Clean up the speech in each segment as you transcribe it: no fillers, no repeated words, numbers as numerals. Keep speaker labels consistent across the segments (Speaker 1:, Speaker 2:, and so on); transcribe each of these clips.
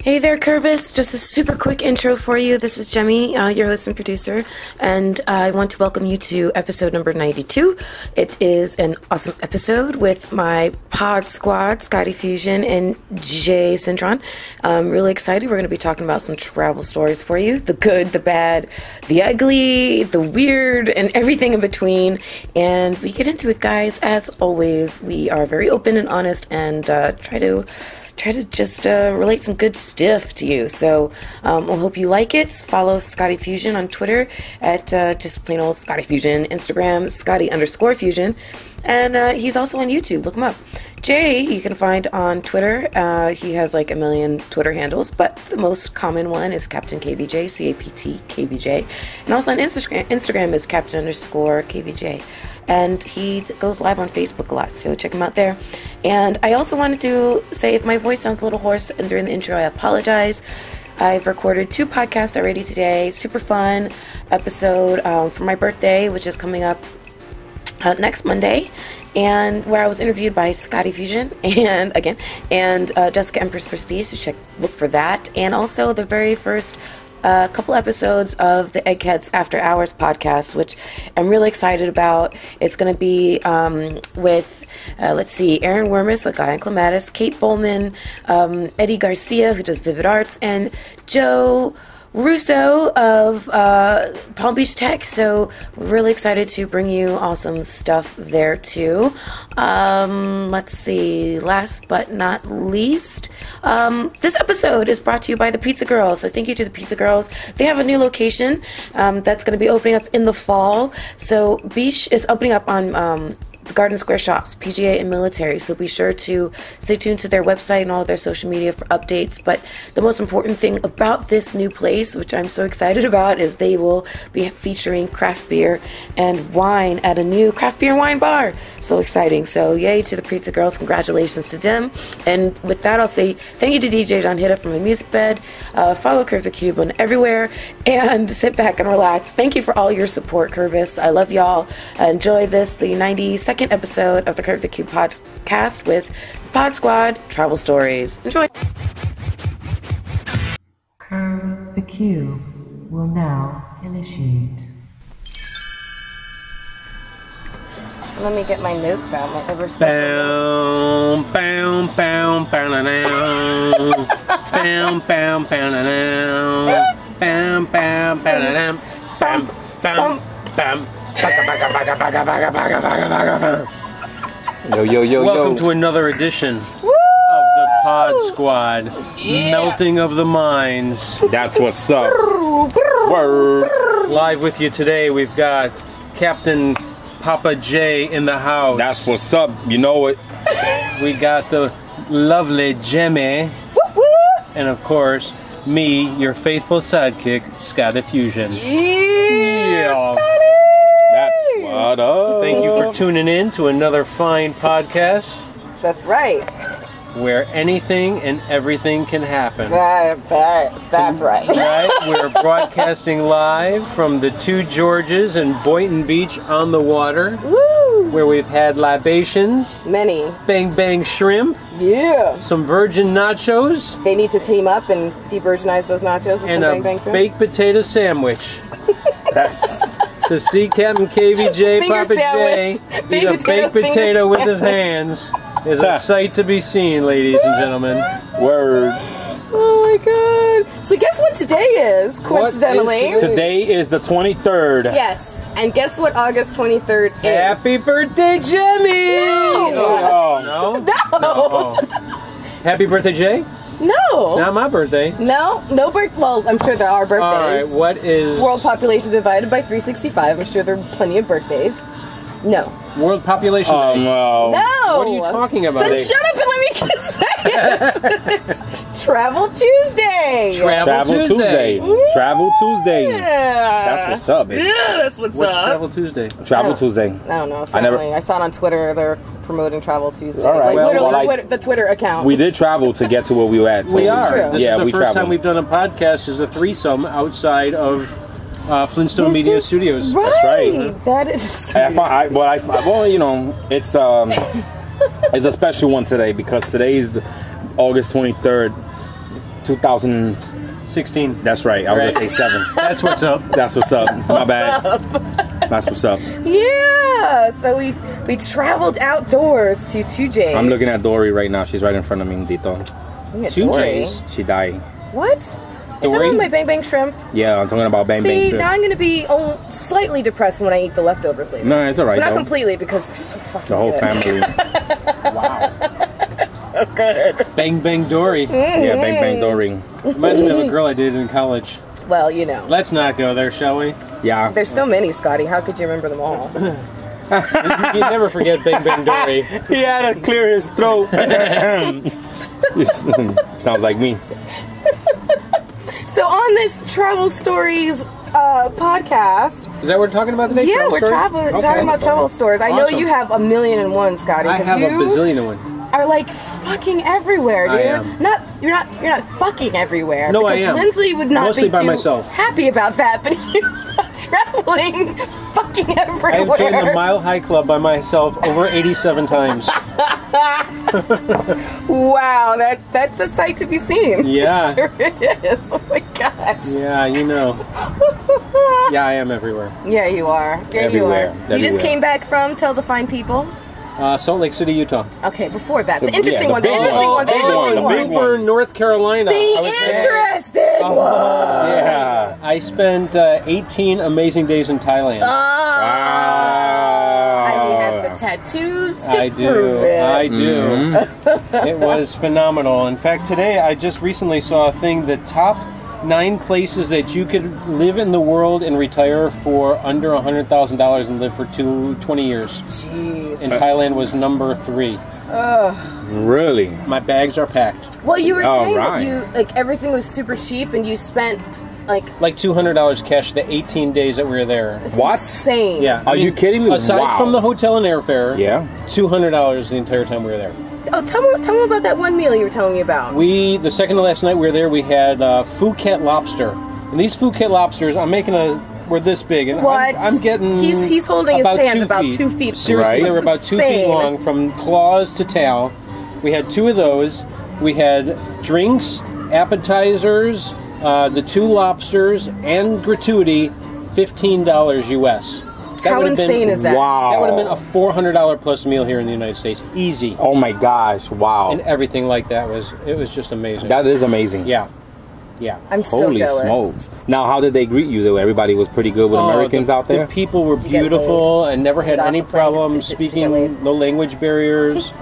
Speaker 1: Hey there, Curvis. Just a super quick intro for you. This is Jemmy, your host and producer, and I want to welcome you to episode number 92. It is an awesome episode with my pod squad, Scotty Fusion and Jay Cintron. I'm really excited. We're going to be talking about some travel stories for you. The good, the bad, the ugly, the weird, and everything in between. And we get into it, guys. As always, we are very open and honest and try to just relate some good stuff to you. So we'll hope you like it. Follow Scotty Fusion on Twitter at just plain old Scotty Fusion. Instagram, Scotty_Fusion. And he's also on YouTube. Look him up. Jay, you can find on Twitter. He has like a million Twitter handles, but the most common one is Captain KVJ, CAPT KVJ. And also on Instagram is Captain_KVJ. And he goes live on Facebook a lot, so check him out there. And I also wanted to say, if my voice sounds a little hoarse and during the intro, I apologize. I've recorded 2 podcasts already today. Super fun episode for my birthday, which is coming up next Monday, and where I was interviewed by Scotty Fusion and Jessica Empress Prestige. So look for that. And also the very first couple episodes of the Eggheads After Hours podcast, which I'm really excited about. It's going to be with, Aaron Wormus, a guy in Clematis, Kate Bowman, Eddie Garcia, who does Vivid Arts, and Joe Russo of Palm Beach Tech. So we're really excited to bring you awesome stuff there too. Last but not least, this episode is brought to you by the Pizza Girls. So thank you to the Pizza Girls. They have a new location that's going to be opening up in the fall. So Beach is opening up on the Garden Square Shops, PGA and Military. So be sure to stay tuned to their website and all of their social media for updates. But the most important thing about this new place, which I'm so excited about, is they will be featuring craft beer and wine at a new craft beer and wine bar. So exciting. So yay to the Pizza Girls. Congratulations to them. And with that, I'll say thank you to DJ Don Hitta from the Music Bed. Follow Curve the Cube on everywhere and sit back and relax. Thank you for all your support, Curvis. I love y'all. Enjoy this, the 92nd episode of the Curve the Cube podcast with Pod Squad Travel Stories. Enjoy.
Speaker 2: Curve the Cube will now initiate.
Speaker 1: Let me get my notes out, my ever special
Speaker 3: Bam, bam, bam, bam, bam, bam, bam, bam, bam, bam, bam, bam, bam.
Speaker 4: Yo.
Speaker 3: Welcome to another edition of the Pod Squad. Melting of the minds.
Speaker 4: That's what's up. Word.
Speaker 3: Live with you today, we've got Captain Papa J in the house.
Speaker 4: That's what's up. You know it.
Speaker 3: We got the lovely Jemmy. And of course, me, your faithful sidekick, Scotty Fusion.
Speaker 4: Yeah. That's what up.
Speaker 3: Thank you for tuning in to another fine podcast.
Speaker 5: That's right.
Speaker 3: Where anything and everything can happen.
Speaker 5: That's right.
Speaker 3: Right? We're broadcasting live from the 2 Georges in Boynton Beach on the water.
Speaker 5: Woo!
Speaker 3: Where we've had libations.
Speaker 5: Many.
Speaker 3: Bang bang shrimp.
Speaker 5: Yeah.
Speaker 3: Some virgin nachos.
Speaker 5: They need to team up and de-virginize those nachos with
Speaker 3: And
Speaker 5: some
Speaker 3: a
Speaker 5: bang bang shrimp.
Speaker 3: baked potato sandwich.
Speaker 4: That's
Speaker 3: To see Captain KVJ,
Speaker 5: Finger
Speaker 3: Papa J,
Speaker 5: sandwich.
Speaker 3: eat a baked
Speaker 5: Finger
Speaker 3: potato with his
Speaker 5: sandwich.
Speaker 3: hands is a sight to be seen, ladies and gentlemen.
Speaker 4: word.
Speaker 5: Oh my god. So guess what today is, coincidentally?
Speaker 4: Today is the 23rd.
Speaker 5: Yes. And guess what August 23rd is?
Speaker 3: Happy birthday, Jimmy!
Speaker 4: Oh.
Speaker 3: No?
Speaker 5: No.
Speaker 3: Happy birthday, Jay?
Speaker 5: No.
Speaker 3: It's not my birthday.
Speaker 5: No birth. Well, I'm sure there are birthdays.
Speaker 3: Alright, what is...
Speaker 5: World population divided by 365. I'm sure there are plenty of birthdays. No.
Speaker 3: World population day.
Speaker 4: No.
Speaker 5: No.
Speaker 3: What are you talking about?
Speaker 5: Then shut up and let me just say it. It's Travel Tuesday.
Speaker 3: Travel Tuesday.
Speaker 4: Travel Tuesday.
Speaker 5: Yeah.
Speaker 4: That's what's up.
Speaker 5: Yeah, that's what's
Speaker 3: What's
Speaker 5: up.
Speaker 3: Travel Tuesday?
Speaker 4: Travel Tuesday.
Speaker 5: I don't know. Apparently. I saw it on Twitter. They're promoting Travel Tuesday.
Speaker 4: All right.
Speaker 5: Like,
Speaker 4: Well,
Speaker 5: literally, the Twitter account.
Speaker 4: We did travel to get to where we were at. So
Speaker 3: We
Speaker 5: is
Speaker 3: are.
Speaker 5: true.
Speaker 3: This
Speaker 4: Yeah,
Speaker 3: is the
Speaker 4: we
Speaker 3: first time
Speaker 4: traveled.
Speaker 3: we've done a podcast as a threesome outside of Flintstone Media Studios.
Speaker 5: Right.
Speaker 4: That's right.
Speaker 5: That is.
Speaker 4: Well, you know, it's a special one today because today is August 23rd. 2016. That's right. I was
Speaker 3: Right.
Speaker 4: gonna say 7.
Speaker 3: That's what's up.
Speaker 4: That's what's up. My bad. That's what's up.
Speaker 5: Yeah. So we traveled outdoors to 2J's.
Speaker 4: I'm looking at Dory right now. She's right in front of me, Dito.
Speaker 5: Look at
Speaker 3: 2J's?
Speaker 5: Dory.
Speaker 4: She died.
Speaker 5: What? Is that
Speaker 3: Dory?
Speaker 5: on my Bang Bang Shrimp?
Speaker 4: Yeah, I'm talking about Bang Bang
Speaker 5: See,
Speaker 4: shrimp.
Speaker 5: now I'm going to be slightly depressed when I eat the leftovers later.
Speaker 4: No, it's alright.
Speaker 5: But not
Speaker 4: though.
Speaker 5: completely because they're so fucking
Speaker 4: The whole
Speaker 5: good.
Speaker 4: family.
Speaker 3: Wow.
Speaker 5: So good.
Speaker 3: Bang Bang Dory.
Speaker 4: Yeah, Bang Bang Dory.
Speaker 3: Reminds me of a girl I dated in college.
Speaker 5: Well, you know.
Speaker 3: Let's not go there, shall we?
Speaker 4: Yeah.
Speaker 5: There's so many, Scotty. How could you remember them all?
Speaker 3: You never forget Bang Bang Dory.
Speaker 4: He had to clear his throat. Sounds like me.
Speaker 5: So on this Travel Stories podcast,
Speaker 3: Is that what we're talking about today?
Speaker 5: yeah,
Speaker 3: Travel
Speaker 5: we're
Speaker 3: story?
Speaker 5: talking
Speaker 3: Okay.
Speaker 5: about travel stores. I know
Speaker 3: Awesome.
Speaker 5: you have 1,000,001, Scotty.
Speaker 3: I
Speaker 5: 'cause
Speaker 3: have a
Speaker 5: you
Speaker 3: bazillion and one.
Speaker 5: are like fucking everywhere, dude.
Speaker 3: I am.
Speaker 5: You're not fucking everywhere.
Speaker 3: No, I
Speaker 5: because
Speaker 3: am.
Speaker 5: Lindsley would not
Speaker 3: Mostly
Speaker 5: be
Speaker 3: by
Speaker 5: too
Speaker 3: myself.
Speaker 5: happy about that, but you're traveling fucking everywhere.
Speaker 3: I've joined the Mile High Club by myself over 87 times.
Speaker 5: Wow, that's a sight to be seen.
Speaker 3: Yeah.
Speaker 5: It sure is. Oh my gosh.
Speaker 3: Yeah, you know. Yeah, I am everywhere.
Speaker 5: Yeah, you are. Yeah,
Speaker 4: Everywhere.
Speaker 5: you are. You just
Speaker 4: Everywhere.
Speaker 5: came back from Tell the Fine People.
Speaker 3: Salt Lake City, Utah.
Speaker 5: Okay, before that, the
Speaker 4: The-
Speaker 5: interesting
Speaker 4: yeah,
Speaker 5: one,
Speaker 4: the
Speaker 5: the
Speaker 4: big
Speaker 5: interesting
Speaker 4: one.
Speaker 5: one, the
Speaker 4: Big
Speaker 5: interesting
Speaker 4: one, the
Speaker 5: one.
Speaker 4: big one.
Speaker 3: Woburn, North Carolina. I was
Speaker 5: The
Speaker 3: there.
Speaker 5: interesting one.
Speaker 4: Yeah.
Speaker 3: I spent 18 amazing days in Thailand.
Speaker 5: I have the tattoos to
Speaker 3: I
Speaker 5: prove
Speaker 3: do.
Speaker 5: it.
Speaker 3: I do. It was phenomenal. In fact, today I just recently saw a thing, the top 9 places that you could live in the world and retire for under $100,000 and live for 20 years.
Speaker 5: Jeez.
Speaker 3: And Thailand was number 3.
Speaker 4: Really?
Speaker 3: My bags are packed.
Speaker 5: Well, you were saying
Speaker 4: right.
Speaker 5: that you like everything was super cheap, and you spent like
Speaker 3: Like $200 cash the 18 days that we were there.
Speaker 4: What?
Speaker 5: insane.
Speaker 3: Yeah.
Speaker 4: Are you kidding me?
Speaker 3: Aside
Speaker 4: Wow.
Speaker 3: from the hotel and airfare,
Speaker 4: Yeah.
Speaker 3: $200 the entire time we were there.
Speaker 5: Oh, tell me about that one meal you were telling me about.
Speaker 3: The second to last night we were there, we had Phuket lobster. And these Phuket lobsters, we're this big. And
Speaker 5: What?
Speaker 3: I'm getting
Speaker 5: He's holding his
Speaker 3: about
Speaker 5: hands
Speaker 3: 2
Speaker 5: about
Speaker 3: feet.
Speaker 5: 2 feet.
Speaker 3: Seriously,
Speaker 4: Right.
Speaker 3: they were about 2 feet
Speaker 5: Insane.
Speaker 3: long from claws to tail. We had 2 of those. We had drinks, appetizers, the 2 lobsters, and gratuity, $15 US. That
Speaker 5: How
Speaker 3: would have been-
Speaker 5: insane is that?
Speaker 4: Wow.
Speaker 3: That would have been a $400 plus meal here in the United States. Easy.
Speaker 4: Oh my gosh! Wow.
Speaker 3: And everything like that it was just amazing.
Speaker 4: That is amazing.
Speaker 3: Yeah. Yeah.
Speaker 5: I'm so
Speaker 4: Holy
Speaker 5: jealous.
Speaker 4: smokes! Now, how did they greet you? Though everybody was pretty good with Americans out there.
Speaker 3: The people were
Speaker 5: you get
Speaker 3: beautiful and never had
Speaker 5: Get off
Speaker 3: any
Speaker 5: the plane.
Speaker 3: problems
Speaker 5: Did you get
Speaker 3: speaking,
Speaker 5: laid?
Speaker 3: no language barriers.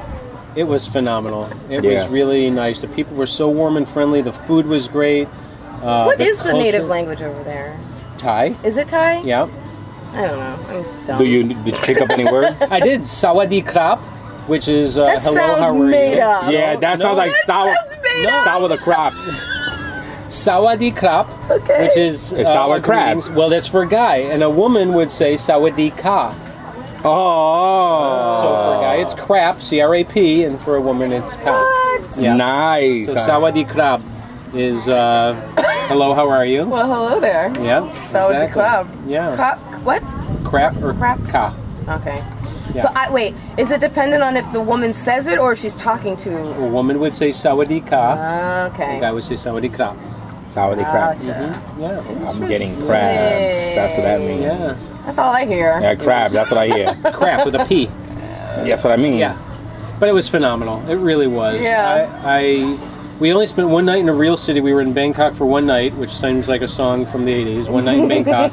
Speaker 3: It was phenomenal. It
Speaker 4: Yeah.
Speaker 3: was really nice. The people were so warm and friendly. The food was great.
Speaker 5: What is the
Speaker 3: culture-
Speaker 5: native language over there?
Speaker 3: Thai.
Speaker 5: Is it Thai?
Speaker 3: Yeah.
Speaker 5: I don't know. I'm dumb.
Speaker 4: Did you pick up any words?
Speaker 3: I did Sawadee Krap, which is
Speaker 5: That
Speaker 3: hello,
Speaker 5: sounds
Speaker 3: how are
Speaker 5: made
Speaker 3: you?
Speaker 5: up.
Speaker 4: Yeah, that sounds like sour.
Speaker 5: sounds made up.
Speaker 4: Sour the crop.
Speaker 3: Sawadee Krap,
Speaker 5: Okay.
Speaker 3: which is
Speaker 4: It's sour crab.
Speaker 3: greetings. Well, that's for a guy, and a woman would say Sawadee Ka.
Speaker 4: Oh.
Speaker 3: So for a guy, it's crap, C-R-A-P, and for a woman, it's Ka.
Speaker 5: What?
Speaker 3: Yeah.
Speaker 4: Nice.
Speaker 3: So Sawadee Krab is hello, how are you?
Speaker 5: Well, hello there.
Speaker 3: Yeah.
Speaker 5: So it's a
Speaker 3: exactly.
Speaker 5: club.
Speaker 3: Yeah.
Speaker 5: What?
Speaker 3: Crap or
Speaker 5: Crap.
Speaker 3: Ka.
Speaker 5: Okay.
Speaker 3: Yeah.
Speaker 5: So wait, is it dependent on if the woman says it or if she's talking to?
Speaker 3: A woman would say Sawadee Ka. A
Speaker 5: Okay.
Speaker 3: guy would say Sawadee Krab.
Speaker 4: Sour the crab.
Speaker 5: Gotcha.
Speaker 3: Yeah.
Speaker 4: I'm getting crabs. That's what that means.
Speaker 3: Yes.
Speaker 5: That's all I hear.
Speaker 4: Yeah, crabs. That's what I hear.
Speaker 3: Crap with a P.
Speaker 4: That's what I mean.
Speaker 3: Yeah. But it was phenomenal. It really was.
Speaker 5: Yeah.
Speaker 3: We only spent one night in a real city. We were in Bangkok for one night, which seems like a song from the 80s. One night in Bangkok.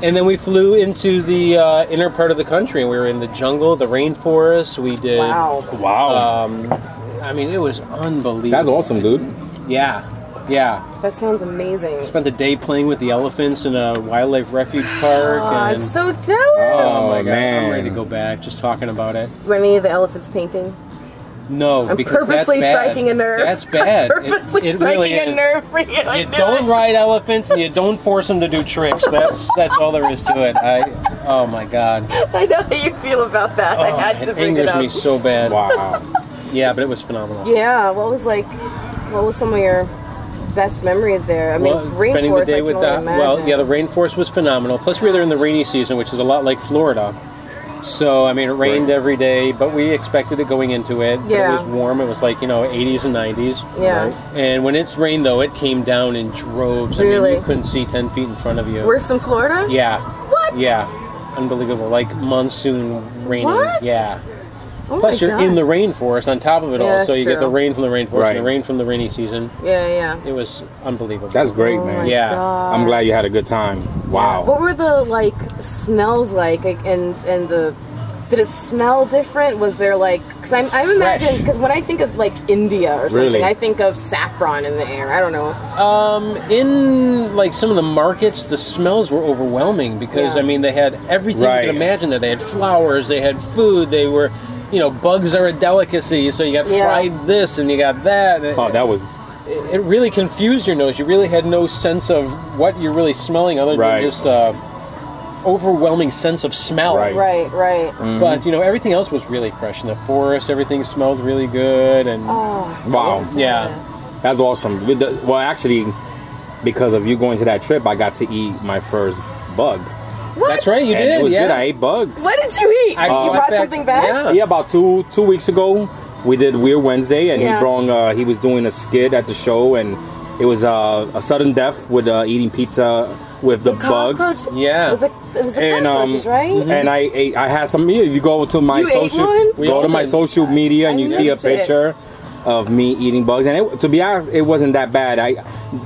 Speaker 3: And then we flew into the inner part of the country. We were in the jungle, the rainforest. We did.
Speaker 5: Wow.
Speaker 4: Wow.
Speaker 3: I mean, it was unbelievable.
Speaker 4: That's awesome, dude.
Speaker 3: Yeah. Yeah.
Speaker 5: That sounds amazing.
Speaker 3: Spent the day playing with the elephants in a wildlife refuge park.
Speaker 5: Oh, I'm
Speaker 3: and,
Speaker 5: so jealous.
Speaker 3: oh my God,
Speaker 4: man.
Speaker 3: I'm ready to go back just talking about it.
Speaker 5: Remy, the elephant's painting.
Speaker 3: No,
Speaker 5: I'm
Speaker 3: because
Speaker 5: purposely
Speaker 3: that's bad.
Speaker 5: striking a nerve.
Speaker 3: That's bad.
Speaker 5: I'm purposely
Speaker 3: It
Speaker 5: striking
Speaker 3: really
Speaker 5: a
Speaker 3: is.
Speaker 5: nerve for you. I
Speaker 3: You
Speaker 5: knew
Speaker 3: don't
Speaker 5: it.
Speaker 3: ride elephants and you don't force them to do tricks. That's all there is to it. Oh my God.
Speaker 5: I know how you feel about that. I had to
Speaker 3: It
Speaker 5: bring it
Speaker 3: angers
Speaker 5: up.
Speaker 3: me so bad.
Speaker 4: Wow.
Speaker 3: Yeah, but it was phenomenal.
Speaker 5: Yeah. What was some of your best memories there? I mean,
Speaker 3: Well, spending
Speaker 5: rainforest.
Speaker 3: the day
Speaker 5: I
Speaker 3: with
Speaker 5: can only
Speaker 3: the
Speaker 5: imagine.
Speaker 3: the rainforest was phenomenal. Plus, we were there in the rainy season, which is a lot like Florida. So, I mean, it rained every day, but we expected it going into it.
Speaker 5: Yeah.
Speaker 3: It was warm. It was like, 80s and 90s.
Speaker 5: Yeah.
Speaker 3: Right? And when it's rained, though, it came down in droves. I
Speaker 5: Really?
Speaker 3: mean, you couldn't see 10 feet in front of you.
Speaker 5: Worse than Florida?
Speaker 3: Yeah.
Speaker 5: What?
Speaker 3: Yeah. Unbelievable. Like monsoon raining.
Speaker 5: What?
Speaker 3: Yeah.
Speaker 5: Oh
Speaker 3: Plus,
Speaker 5: my
Speaker 3: you're in the
Speaker 5: gosh.
Speaker 3: rainforest on top of it
Speaker 5: Yeah,
Speaker 3: all.
Speaker 5: that's
Speaker 3: So you get
Speaker 5: true.
Speaker 3: the rain from the rainforest
Speaker 4: Right.
Speaker 3: and the rain from the rainy season.
Speaker 5: Yeah.
Speaker 3: It was unbelievable.
Speaker 4: That's great,
Speaker 5: Oh my
Speaker 4: man.
Speaker 3: Yeah.
Speaker 5: God.
Speaker 4: I'm glad you had a good time. Wow.
Speaker 5: What were the smells like, and the? Did it smell different? Was there because I imagine, because when I think of India or something,
Speaker 4: Really?
Speaker 5: I think of saffron in the air. I don't know.
Speaker 3: In some of the markets, the smells were overwhelming because
Speaker 5: Yeah.
Speaker 3: I mean they had everything
Speaker 4: Right.
Speaker 3: you could imagine there. They had flowers, they had food, they were, bugs are a delicacy, so you got
Speaker 5: Yeah.
Speaker 3: fried this and you got that.
Speaker 4: Oh, that was
Speaker 3: It really confused your nose. You really had no sense of what you're really smelling other
Speaker 4: Right.
Speaker 3: than just overwhelming sense of smell.
Speaker 4: Right.
Speaker 5: Right.
Speaker 3: But everything else was really fresh in the forest. Everything smelled really good, and
Speaker 5: Oh,
Speaker 4: wow.
Speaker 3: yeah.
Speaker 4: That's awesome. Well, actually, because of you going to that trip, I got to eat my first bug.
Speaker 5: What?
Speaker 3: That's right. You
Speaker 4: And
Speaker 3: did.
Speaker 4: it was
Speaker 3: yeah.
Speaker 4: good. I ate bugs.
Speaker 5: What did you eat?
Speaker 3: I
Speaker 5: you
Speaker 3: went
Speaker 5: brought something back?
Speaker 3: Yeah.
Speaker 4: Yeah, about two weeks ago, we did Weird Wednesday, and
Speaker 5: Yeah.
Speaker 4: he was doing a skit at the show, and it was a sudden death with eating pizza with the bugs.
Speaker 5: Cockroach?
Speaker 3: Yeah.
Speaker 5: It was the
Speaker 4: And
Speaker 5: cockroaches, right?
Speaker 4: and I had some. If you go to my
Speaker 5: You ate
Speaker 4: social,
Speaker 5: one?
Speaker 3: We
Speaker 4: go
Speaker 3: all
Speaker 4: to my
Speaker 3: did.
Speaker 4: social media, and
Speaker 5: I
Speaker 4: you see a
Speaker 5: missed it.
Speaker 4: picture of me eating bugs. And to be honest, it wasn't that bad.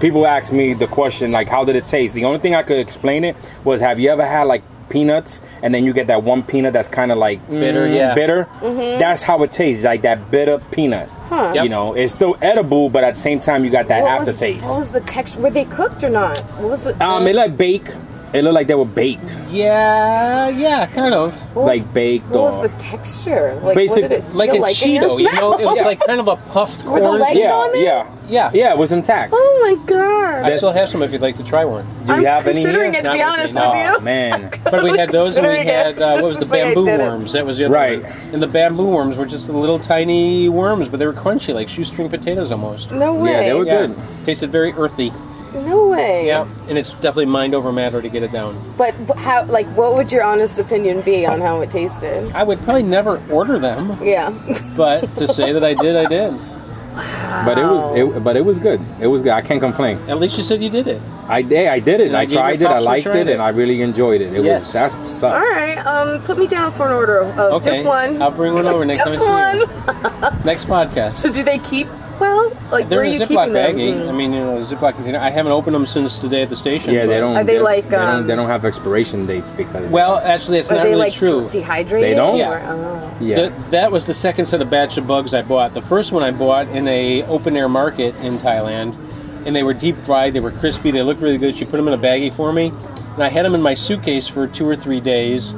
Speaker 4: People ask me the question how did it taste? The only thing I could explain it was, have you ever had peanuts, and then you get that one peanut that's kind of
Speaker 3: Bitter, yeah.
Speaker 4: bitter? That's how it tastes, like that bitter peanut.
Speaker 5: Huh.
Speaker 3: Yep.
Speaker 4: It's still edible, but at the same time you got that aftertaste.
Speaker 5: What was the texture? Were they cooked or not? What was the?
Speaker 4: It looked baked. It looked like they were baked,
Speaker 3: Yeah, kind of.
Speaker 5: what was-
Speaker 4: baked.
Speaker 5: What was
Speaker 4: or
Speaker 5: the texture? What
Speaker 4: Basic-
Speaker 5: did it
Speaker 3: Like
Speaker 5: feel
Speaker 3: a
Speaker 5: in
Speaker 3: Cheeto,
Speaker 5: your
Speaker 3: It was
Speaker 5: mouth?
Speaker 3: like kind of a puffed
Speaker 5: Were the
Speaker 3: corn.
Speaker 5: legs
Speaker 4: yeah,
Speaker 5: on it?
Speaker 3: Yeah.
Speaker 4: it was intact.
Speaker 5: Oh my god!
Speaker 3: I still have some if you'd like to try one.
Speaker 4: Do you
Speaker 5: I'm
Speaker 4: have any
Speaker 5: considering
Speaker 4: here?
Speaker 5: it, to be
Speaker 3: Not
Speaker 5: honest
Speaker 3: really,
Speaker 5: with
Speaker 3: no.
Speaker 5: you.
Speaker 4: Oh man,
Speaker 3: But we had those, and we
Speaker 5: Considering
Speaker 3: had
Speaker 5: it,
Speaker 3: what
Speaker 5: just
Speaker 3: was
Speaker 5: to
Speaker 3: the
Speaker 5: say I
Speaker 3: bamboo
Speaker 5: did it.
Speaker 3: worms? That was the other
Speaker 4: Right.
Speaker 3: one. And the bamboo worms were just little tiny worms, but they were crunchy, like shoestring potatoes almost.
Speaker 5: No way.
Speaker 4: Yeah, they were
Speaker 3: Yeah.
Speaker 4: good.
Speaker 3: Tasted very earthy.
Speaker 5: No way.
Speaker 3: Yeah, and it's definitely mind over matter to get it down.
Speaker 5: But how? What would your honest opinion be on how it tasted?
Speaker 3: I would probably never order them,
Speaker 5: Yeah.
Speaker 3: but to say that I did, I did.
Speaker 4: But it was good. It was good. I can't complain.
Speaker 3: At least you said you did it.
Speaker 4: I did it.
Speaker 3: And
Speaker 4: I
Speaker 3: I gave you
Speaker 4: tried it. I
Speaker 3: props for
Speaker 4: liked
Speaker 3: trying
Speaker 4: it,
Speaker 3: it.
Speaker 4: and I really enjoyed it.
Speaker 3: Yes.
Speaker 4: That's what's
Speaker 5: All
Speaker 4: up.
Speaker 5: right. Put me down for an order of
Speaker 3: Okay,
Speaker 5: just one.
Speaker 3: I'll bring one over next time
Speaker 5: Just
Speaker 3: I see
Speaker 5: one.
Speaker 3: you. Next podcast.
Speaker 5: So do they keep well? Like
Speaker 3: They're
Speaker 5: where are
Speaker 3: in a
Speaker 5: you
Speaker 3: Ziploc
Speaker 5: keeping them?
Speaker 3: baggie. I mean, a Ziploc container. I haven't opened them since today at the station.
Speaker 4: Yeah, they
Speaker 3: but-
Speaker 4: don't.
Speaker 5: Are they like,
Speaker 4: They don't have expiration dates because.
Speaker 3: Well, actually, it's
Speaker 5: Are
Speaker 3: not
Speaker 5: they
Speaker 3: really
Speaker 5: like
Speaker 3: true.
Speaker 5: dehydrated?
Speaker 4: They don't?
Speaker 5: Or,
Speaker 4: yeah.
Speaker 3: That was the second set of batch of bugs I bought. The first one I bought in a open air market in Thailand, and they were deep fried. They were crispy. They looked really good. She put them in a baggie for me, and I had them in my suitcase for 2 or 3 days.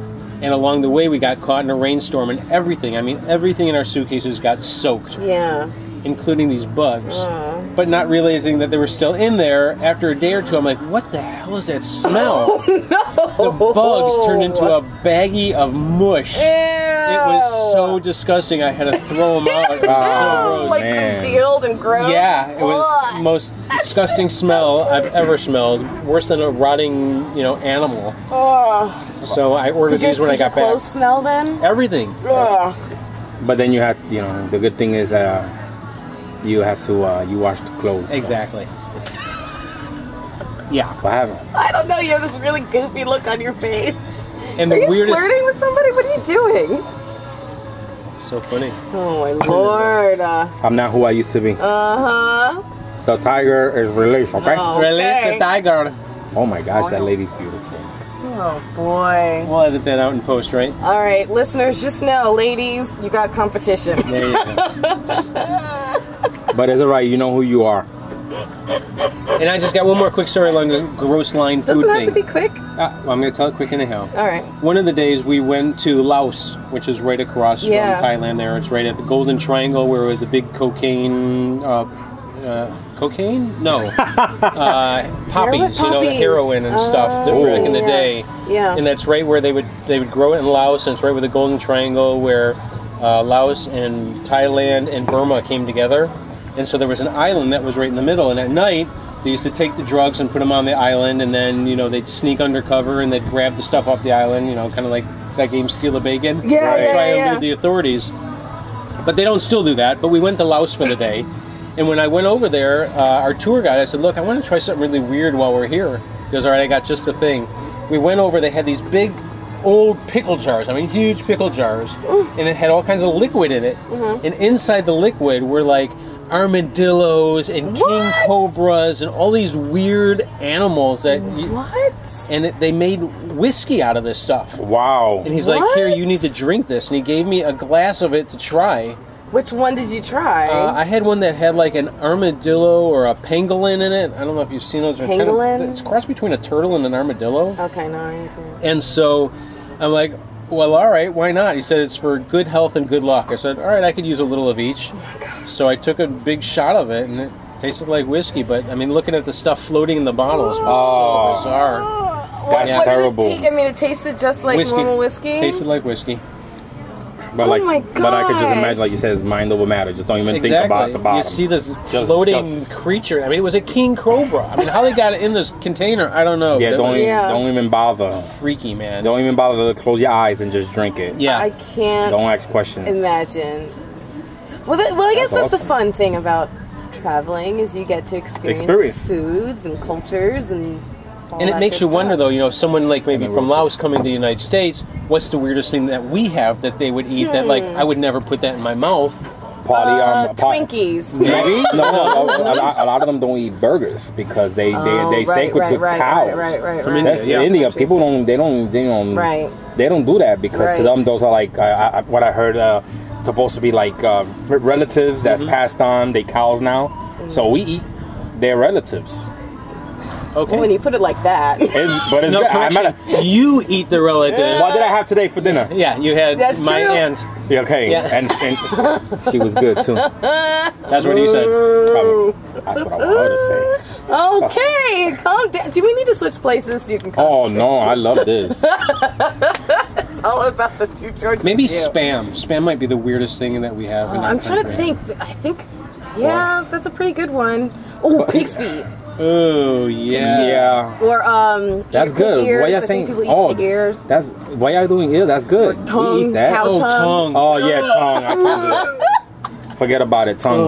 Speaker 3: And along the way, we got caught in a rainstorm, and everything. I mean, everything in our suitcases got soaked,
Speaker 5: yeah.
Speaker 3: including these bugs. But not realizing that they were still in there. After a day or two, I'm like, what the hell is that smell? The bugs turned into a baggie of mush. It was so disgusting. I had to throw them out. It was so gross.
Speaker 5: Like
Speaker 4: man.
Speaker 5: congealed and gross.
Speaker 3: Yeah, it was
Speaker 5: Ugh.
Speaker 3: the most disgusting smell I've ever smelled. Worse than a rotting, animal.
Speaker 5: Ugh.
Speaker 3: So I ordered these when I got
Speaker 5: did your clothes
Speaker 3: back.
Speaker 5: smell then?
Speaker 3: Everything.
Speaker 5: Ugh.
Speaker 4: But then you have, the good thing is you have to you wash the clothes.
Speaker 3: Exactly. Yeah.
Speaker 4: What happened?
Speaker 5: I don't know. You have this really goofy look on your face.
Speaker 3: And
Speaker 5: Are
Speaker 3: the
Speaker 5: you
Speaker 3: weirdest.
Speaker 5: flirting with somebody? What are you doing?
Speaker 3: So funny.
Speaker 5: Oh my lord.
Speaker 4: I'm not who I used to be.
Speaker 5: Uh-huh.
Speaker 4: The tiger is released, okay?
Speaker 5: Oh.
Speaker 3: Really?
Speaker 5: Okay.
Speaker 3: The tiger.
Speaker 4: Oh my gosh, that lady's beautiful.
Speaker 5: Oh boy.
Speaker 3: We'll edit that out in post, right?
Speaker 5: All right, listeners, just know, ladies, you got competition.
Speaker 3: There you go.
Speaker 4: But it's alright, you know who you are.
Speaker 3: And I just got one more quick story along the gross line food
Speaker 5: Doesn't have
Speaker 3: thing.
Speaker 5: to be quick.
Speaker 3: Well, I'm going to tell it quick anyhow.
Speaker 5: All right.
Speaker 3: One of the days we went to Laos, which is right across
Speaker 5: Yeah.
Speaker 3: from Thailand there. It's right at the Golden Triangle where the big cocaine... cocaine? No. Poppies, the heroin and stuff that were back in the
Speaker 5: yeah.
Speaker 3: day.
Speaker 5: Yeah.
Speaker 3: And that's right where they would grow it in Laos, and it's right where the Golden Triangle where Laos and Thailand and Burma came together. And so there was an island that was right in the middle, and at night they used to take the drugs and put them on the island, and then they'd sneak undercover and they'd grab the stuff off the island, kind of like that game Steal the Bacon.
Speaker 5: Yeah,
Speaker 4: Right.
Speaker 3: Try and
Speaker 5: yeah.
Speaker 3: elude the authorities. But they don't still do that. But we went to Laos for the day. And when I went over there, our tour guide, I said, look, I want to try something really weird while we're here. He goes, all right, I got just the thing. We went over, they had these big old pickle jars. I mean, huge pickle jars. And it had all kinds of liquid in it. And inside the liquid were like armadillos and king cobras and all these weird animals that... they made whiskey out of this stuff.
Speaker 4: Wow.
Speaker 3: And he's like, here, you need to drink this. And he gave me a glass of it to try.
Speaker 5: Which one did you try?
Speaker 3: I had one that had like an armadillo or a pangolin in it. I don't know if you've seen those.
Speaker 5: Pangolin?
Speaker 3: It's a cross between a turtle and an armadillo.
Speaker 5: Okay, no, I ain't seen it.
Speaker 3: And so I'm like, well, all right, why not? He said it's for good health and good luck. I said, all right, I could use a little of each.
Speaker 5: Oh my gosh.
Speaker 3: So I took a big shot of it, and it tasted like whiskey. But I mean, looking at the stuff floating in the bottles was so bizarre.
Speaker 4: That's
Speaker 5: What did it
Speaker 4: terrible.
Speaker 5: I mean, it tasted just like normal whiskey.
Speaker 3: Tasted like whiskey.
Speaker 4: But
Speaker 5: Oh my
Speaker 4: but I could just
Speaker 5: gosh.
Speaker 4: imagine, like you said, it's mind over matter. Just don't even think about the bottom.
Speaker 3: You see this floating creature. I mean, it was a king cobra. I mean, how they got it in this container, I don't know.
Speaker 4: Yeah,
Speaker 3: That was
Speaker 4: don't even bother.
Speaker 3: freaky, man.
Speaker 4: Don't even bother to close your eyes and just drink it.
Speaker 3: Yeah.
Speaker 5: I can't
Speaker 4: Don't ask questions.
Speaker 5: imagine. Well, I guess that's
Speaker 4: awesome.
Speaker 5: the fun thing about traveling is you get to experience foods and cultures and all
Speaker 3: And it
Speaker 5: that
Speaker 3: makes
Speaker 5: good
Speaker 3: you wonder,
Speaker 5: stuff.
Speaker 3: though, you know, someone like maybe from Laos coming to the United States, what's the weirdest thing that we have that they would eat that, like, I would never put that in my mouth?
Speaker 5: Twinkies.
Speaker 4: Maybe? No. A lot of them don't eat burgers because they sacred to cows.
Speaker 5: Right.
Speaker 3: From
Speaker 4: That's
Speaker 3: Yeah.
Speaker 4: India. People don't
Speaker 5: Right.
Speaker 4: They don't do that because to
Speaker 5: Right.
Speaker 4: them those are like what I heard supposed to be like relatives that's passed on. They cows now, so we eat their relatives.
Speaker 3: Okay.
Speaker 5: When you put it like that.
Speaker 4: But it's
Speaker 3: No,
Speaker 4: good.
Speaker 3: correction. You eat the relative.
Speaker 4: What did I have today for dinner?
Speaker 3: Yeah, you had
Speaker 5: That's
Speaker 3: my
Speaker 5: true.
Speaker 3: aunt.
Speaker 4: Yeah, okay,
Speaker 3: Yeah.
Speaker 4: and she was good too.
Speaker 3: That's what he said.
Speaker 4: Probably. That's what I want her to say.
Speaker 5: Okay, calm down. Do we need to switch places so you can
Speaker 4: Oh
Speaker 5: concentrate?
Speaker 4: no, I love this.
Speaker 5: It's all about the two Georges.
Speaker 3: Maybe
Speaker 5: view.
Speaker 3: spam. Spam might be the weirdest thing that we have in our
Speaker 5: I'm trying to
Speaker 3: country.
Speaker 5: think. I think, yeah, that's a pretty good one. Oh, pig's feet.
Speaker 3: Oh, yeah.
Speaker 4: Yeah.
Speaker 5: Or,
Speaker 4: That's
Speaker 5: pig
Speaker 4: good.
Speaker 5: Ears.
Speaker 4: Why y'all
Speaker 5: I think
Speaker 4: saying?
Speaker 5: people eat
Speaker 4: Oh,
Speaker 5: pig ears.
Speaker 4: that's why y'all doing ill. That's good.
Speaker 5: Or tongue,
Speaker 4: we eat that.
Speaker 5: cow
Speaker 3: Oh,
Speaker 5: tongue.
Speaker 3: tongue.
Speaker 4: Oh yeah, tongue. I can do it. Forget about it, tongue.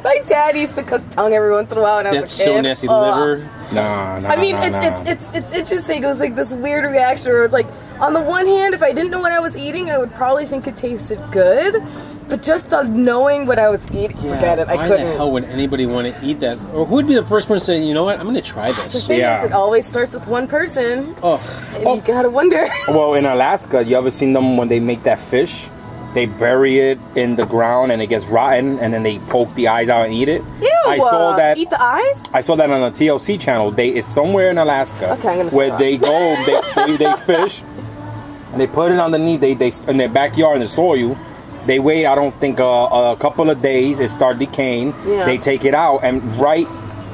Speaker 5: My dad used to cook tongue every once in a while when I was
Speaker 3: That's
Speaker 5: a kid.
Speaker 3: so nasty.
Speaker 5: Ugh.
Speaker 3: Liver.
Speaker 4: Nah.
Speaker 5: I mean,
Speaker 4: nah.
Speaker 5: it's interesting. It was like this weird reaction where it's like, on the one hand, if I didn't know what I was eating, I would probably think it tasted good. But just the knowing what I was eating, forget it. I
Speaker 3: Why
Speaker 5: couldn't.
Speaker 3: the hell would anybody want to eat that? Or who would be the first one to say, you know what, I'm going to try
Speaker 5: The
Speaker 3: this?
Speaker 5: thing
Speaker 4: Yeah.
Speaker 5: is, it always starts with one person,
Speaker 3: Oh,
Speaker 5: and you gotta wonder.
Speaker 4: Well, in Alaska, you ever seen them when they make that fish? They bury it in the ground and it gets rotten, and then they poke the eyes out and eat it.
Speaker 5: Ew!
Speaker 4: I saw that.
Speaker 5: Eat the eyes?
Speaker 4: I saw that on a TLC channel. It's somewhere in Alaska
Speaker 5: Okay, I'm gonna
Speaker 4: where
Speaker 5: throw
Speaker 4: they go, they fish, and they put it underneath. They in their backyard in the soil. They wait. I don't think a couple of days. It start decaying.
Speaker 5: Yeah.
Speaker 4: They take it out, and right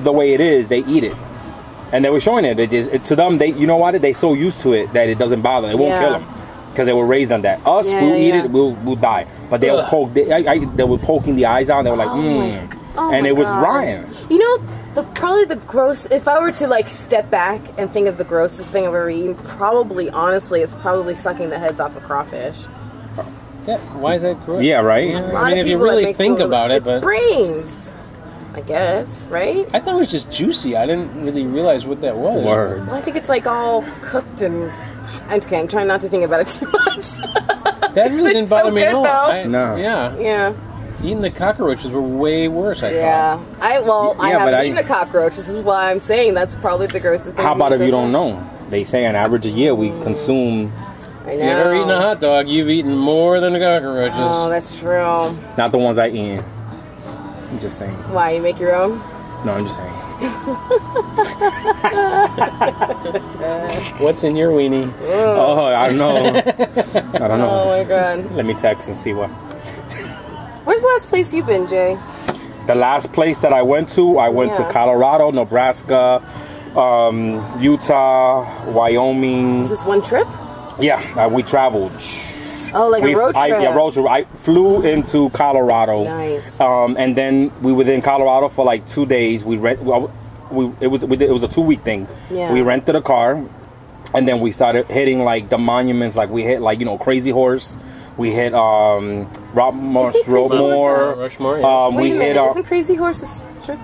Speaker 4: the way it is, they eat it. And they were showing it. To them, you know what? They so used to it that it doesn't bother. It won't
Speaker 5: Yeah.
Speaker 4: kill them because they were raised on that. Us,
Speaker 5: Yeah,
Speaker 4: we'll eat
Speaker 5: yeah.
Speaker 4: it. We'll die. But they'll
Speaker 3: Ugh.
Speaker 4: poke. They were poking the eyes out. And they were like,
Speaker 5: Oh
Speaker 4: and
Speaker 5: my
Speaker 4: it was
Speaker 5: God.
Speaker 4: rotten.
Speaker 5: You know, probably the gross. If I were to like step back and think of the grossest thing I've ever eaten, probably, honestly, it's probably sucking the heads off a crawfish.
Speaker 3: yeah, why is that gross?
Speaker 4: Yeah, right.
Speaker 5: A lot
Speaker 3: I mean,
Speaker 5: of
Speaker 3: if you
Speaker 5: people that
Speaker 3: really
Speaker 5: make
Speaker 3: think
Speaker 5: people-
Speaker 3: about it,
Speaker 5: it's
Speaker 3: but
Speaker 5: brains, I guess, right?
Speaker 3: I thought it was just juicy. I didn't really realize what that was.
Speaker 4: Word.
Speaker 5: Well, I think it's like all cooked and. Okay, I'm trying not to think about it too much.
Speaker 3: That really didn't
Speaker 5: It's
Speaker 3: bother
Speaker 5: so
Speaker 3: me at
Speaker 5: good,
Speaker 3: all.
Speaker 5: though.
Speaker 4: No.
Speaker 3: Yeah.
Speaker 5: Yeah,
Speaker 3: Eating the cockroaches were way worse, I
Speaker 5: yeah. I
Speaker 4: Yeah, but
Speaker 5: haven't eaten a cockroach. This is why I'm saying that's probably the grossest thing.
Speaker 4: How about if
Speaker 5: I've
Speaker 4: you
Speaker 5: eaten.
Speaker 4: don't know? They say on average a year we consume,
Speaker 5: I know.
Speaker 3: If you've ever eaten a hot dog, you've eaten more than the cockroaches.
Speaker 5: Oh, that's true.
Speaker 4: not the ones I eat. I'm just saying.
Speaker 5: Why, you make your own?
Speaker 4: No, I'm just saying.
Speaker 3: What's in your weenie?
Speaker 4: Oh, I don't know. I don't
Speaker 5: Oh
Speaker 4: know.
Speaker 5: my god.
Speaker 4: Let me text and see what.
Speaker 5: Where's the last place you've been, Jay?
Speaker 4: The last place that I went to
Speaker 5: Yeah.
Speaker 4: Colorado, Nebraska, Utah, Wyoming.
Speaker 5: Is this one trip?
Speaker 4: Yeah, we traveled.
Speaker 5: Oh, like a road trip.
Speaker 4: Yeah, road trip. I flew into Colorado.
Speaker 5: Nice.
Speaker 4: And then we were in Colorado for like 2 days. It was a 2-week thing.
Speaker 5: Yeah.
Speaker 4: We rented a car, And then we started hitting like the monuments, like we hit like, you know, Crazy Horse. We hit Rushmore.
Speaker 3: Rushmore, yeah.
Speaker 5: Wait a minute, isn't Crazy Horse a strip?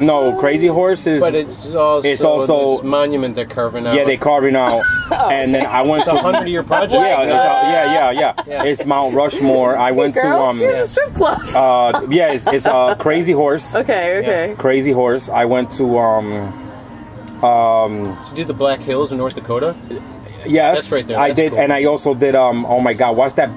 Speaker 4: No, Crazy Horse is...
Speaker 3: But it's also this monument they're carving out.
Speaker 4: Yeah, they're carving out. And then I went
Speaker 3: it's
Speaker 4: to...
Speaker 3: a 100-year project.
Speaker 4: Yeah. It's Mount Rushmore. I went
Speaker 5: Girls,
Speaker 4: to...
Speaker 5: here's a strip club.
Speaker 4: Yeah, it's Crazy Horse.
Speaker 5: Okay.
Speaker 3: Yeah.
Speaker 4: Crazy Horse. I went to...
Speaker 3: Did you do the Black Hills in North Dakota?
Speaker 4: Yes,
Speaker 3: that's right there.
Speaker 4: I
Speaker 3: That's
Speaker 4: did,
Speaker 3: cool.
Speaker 4: and I also did. Oh my God, what's that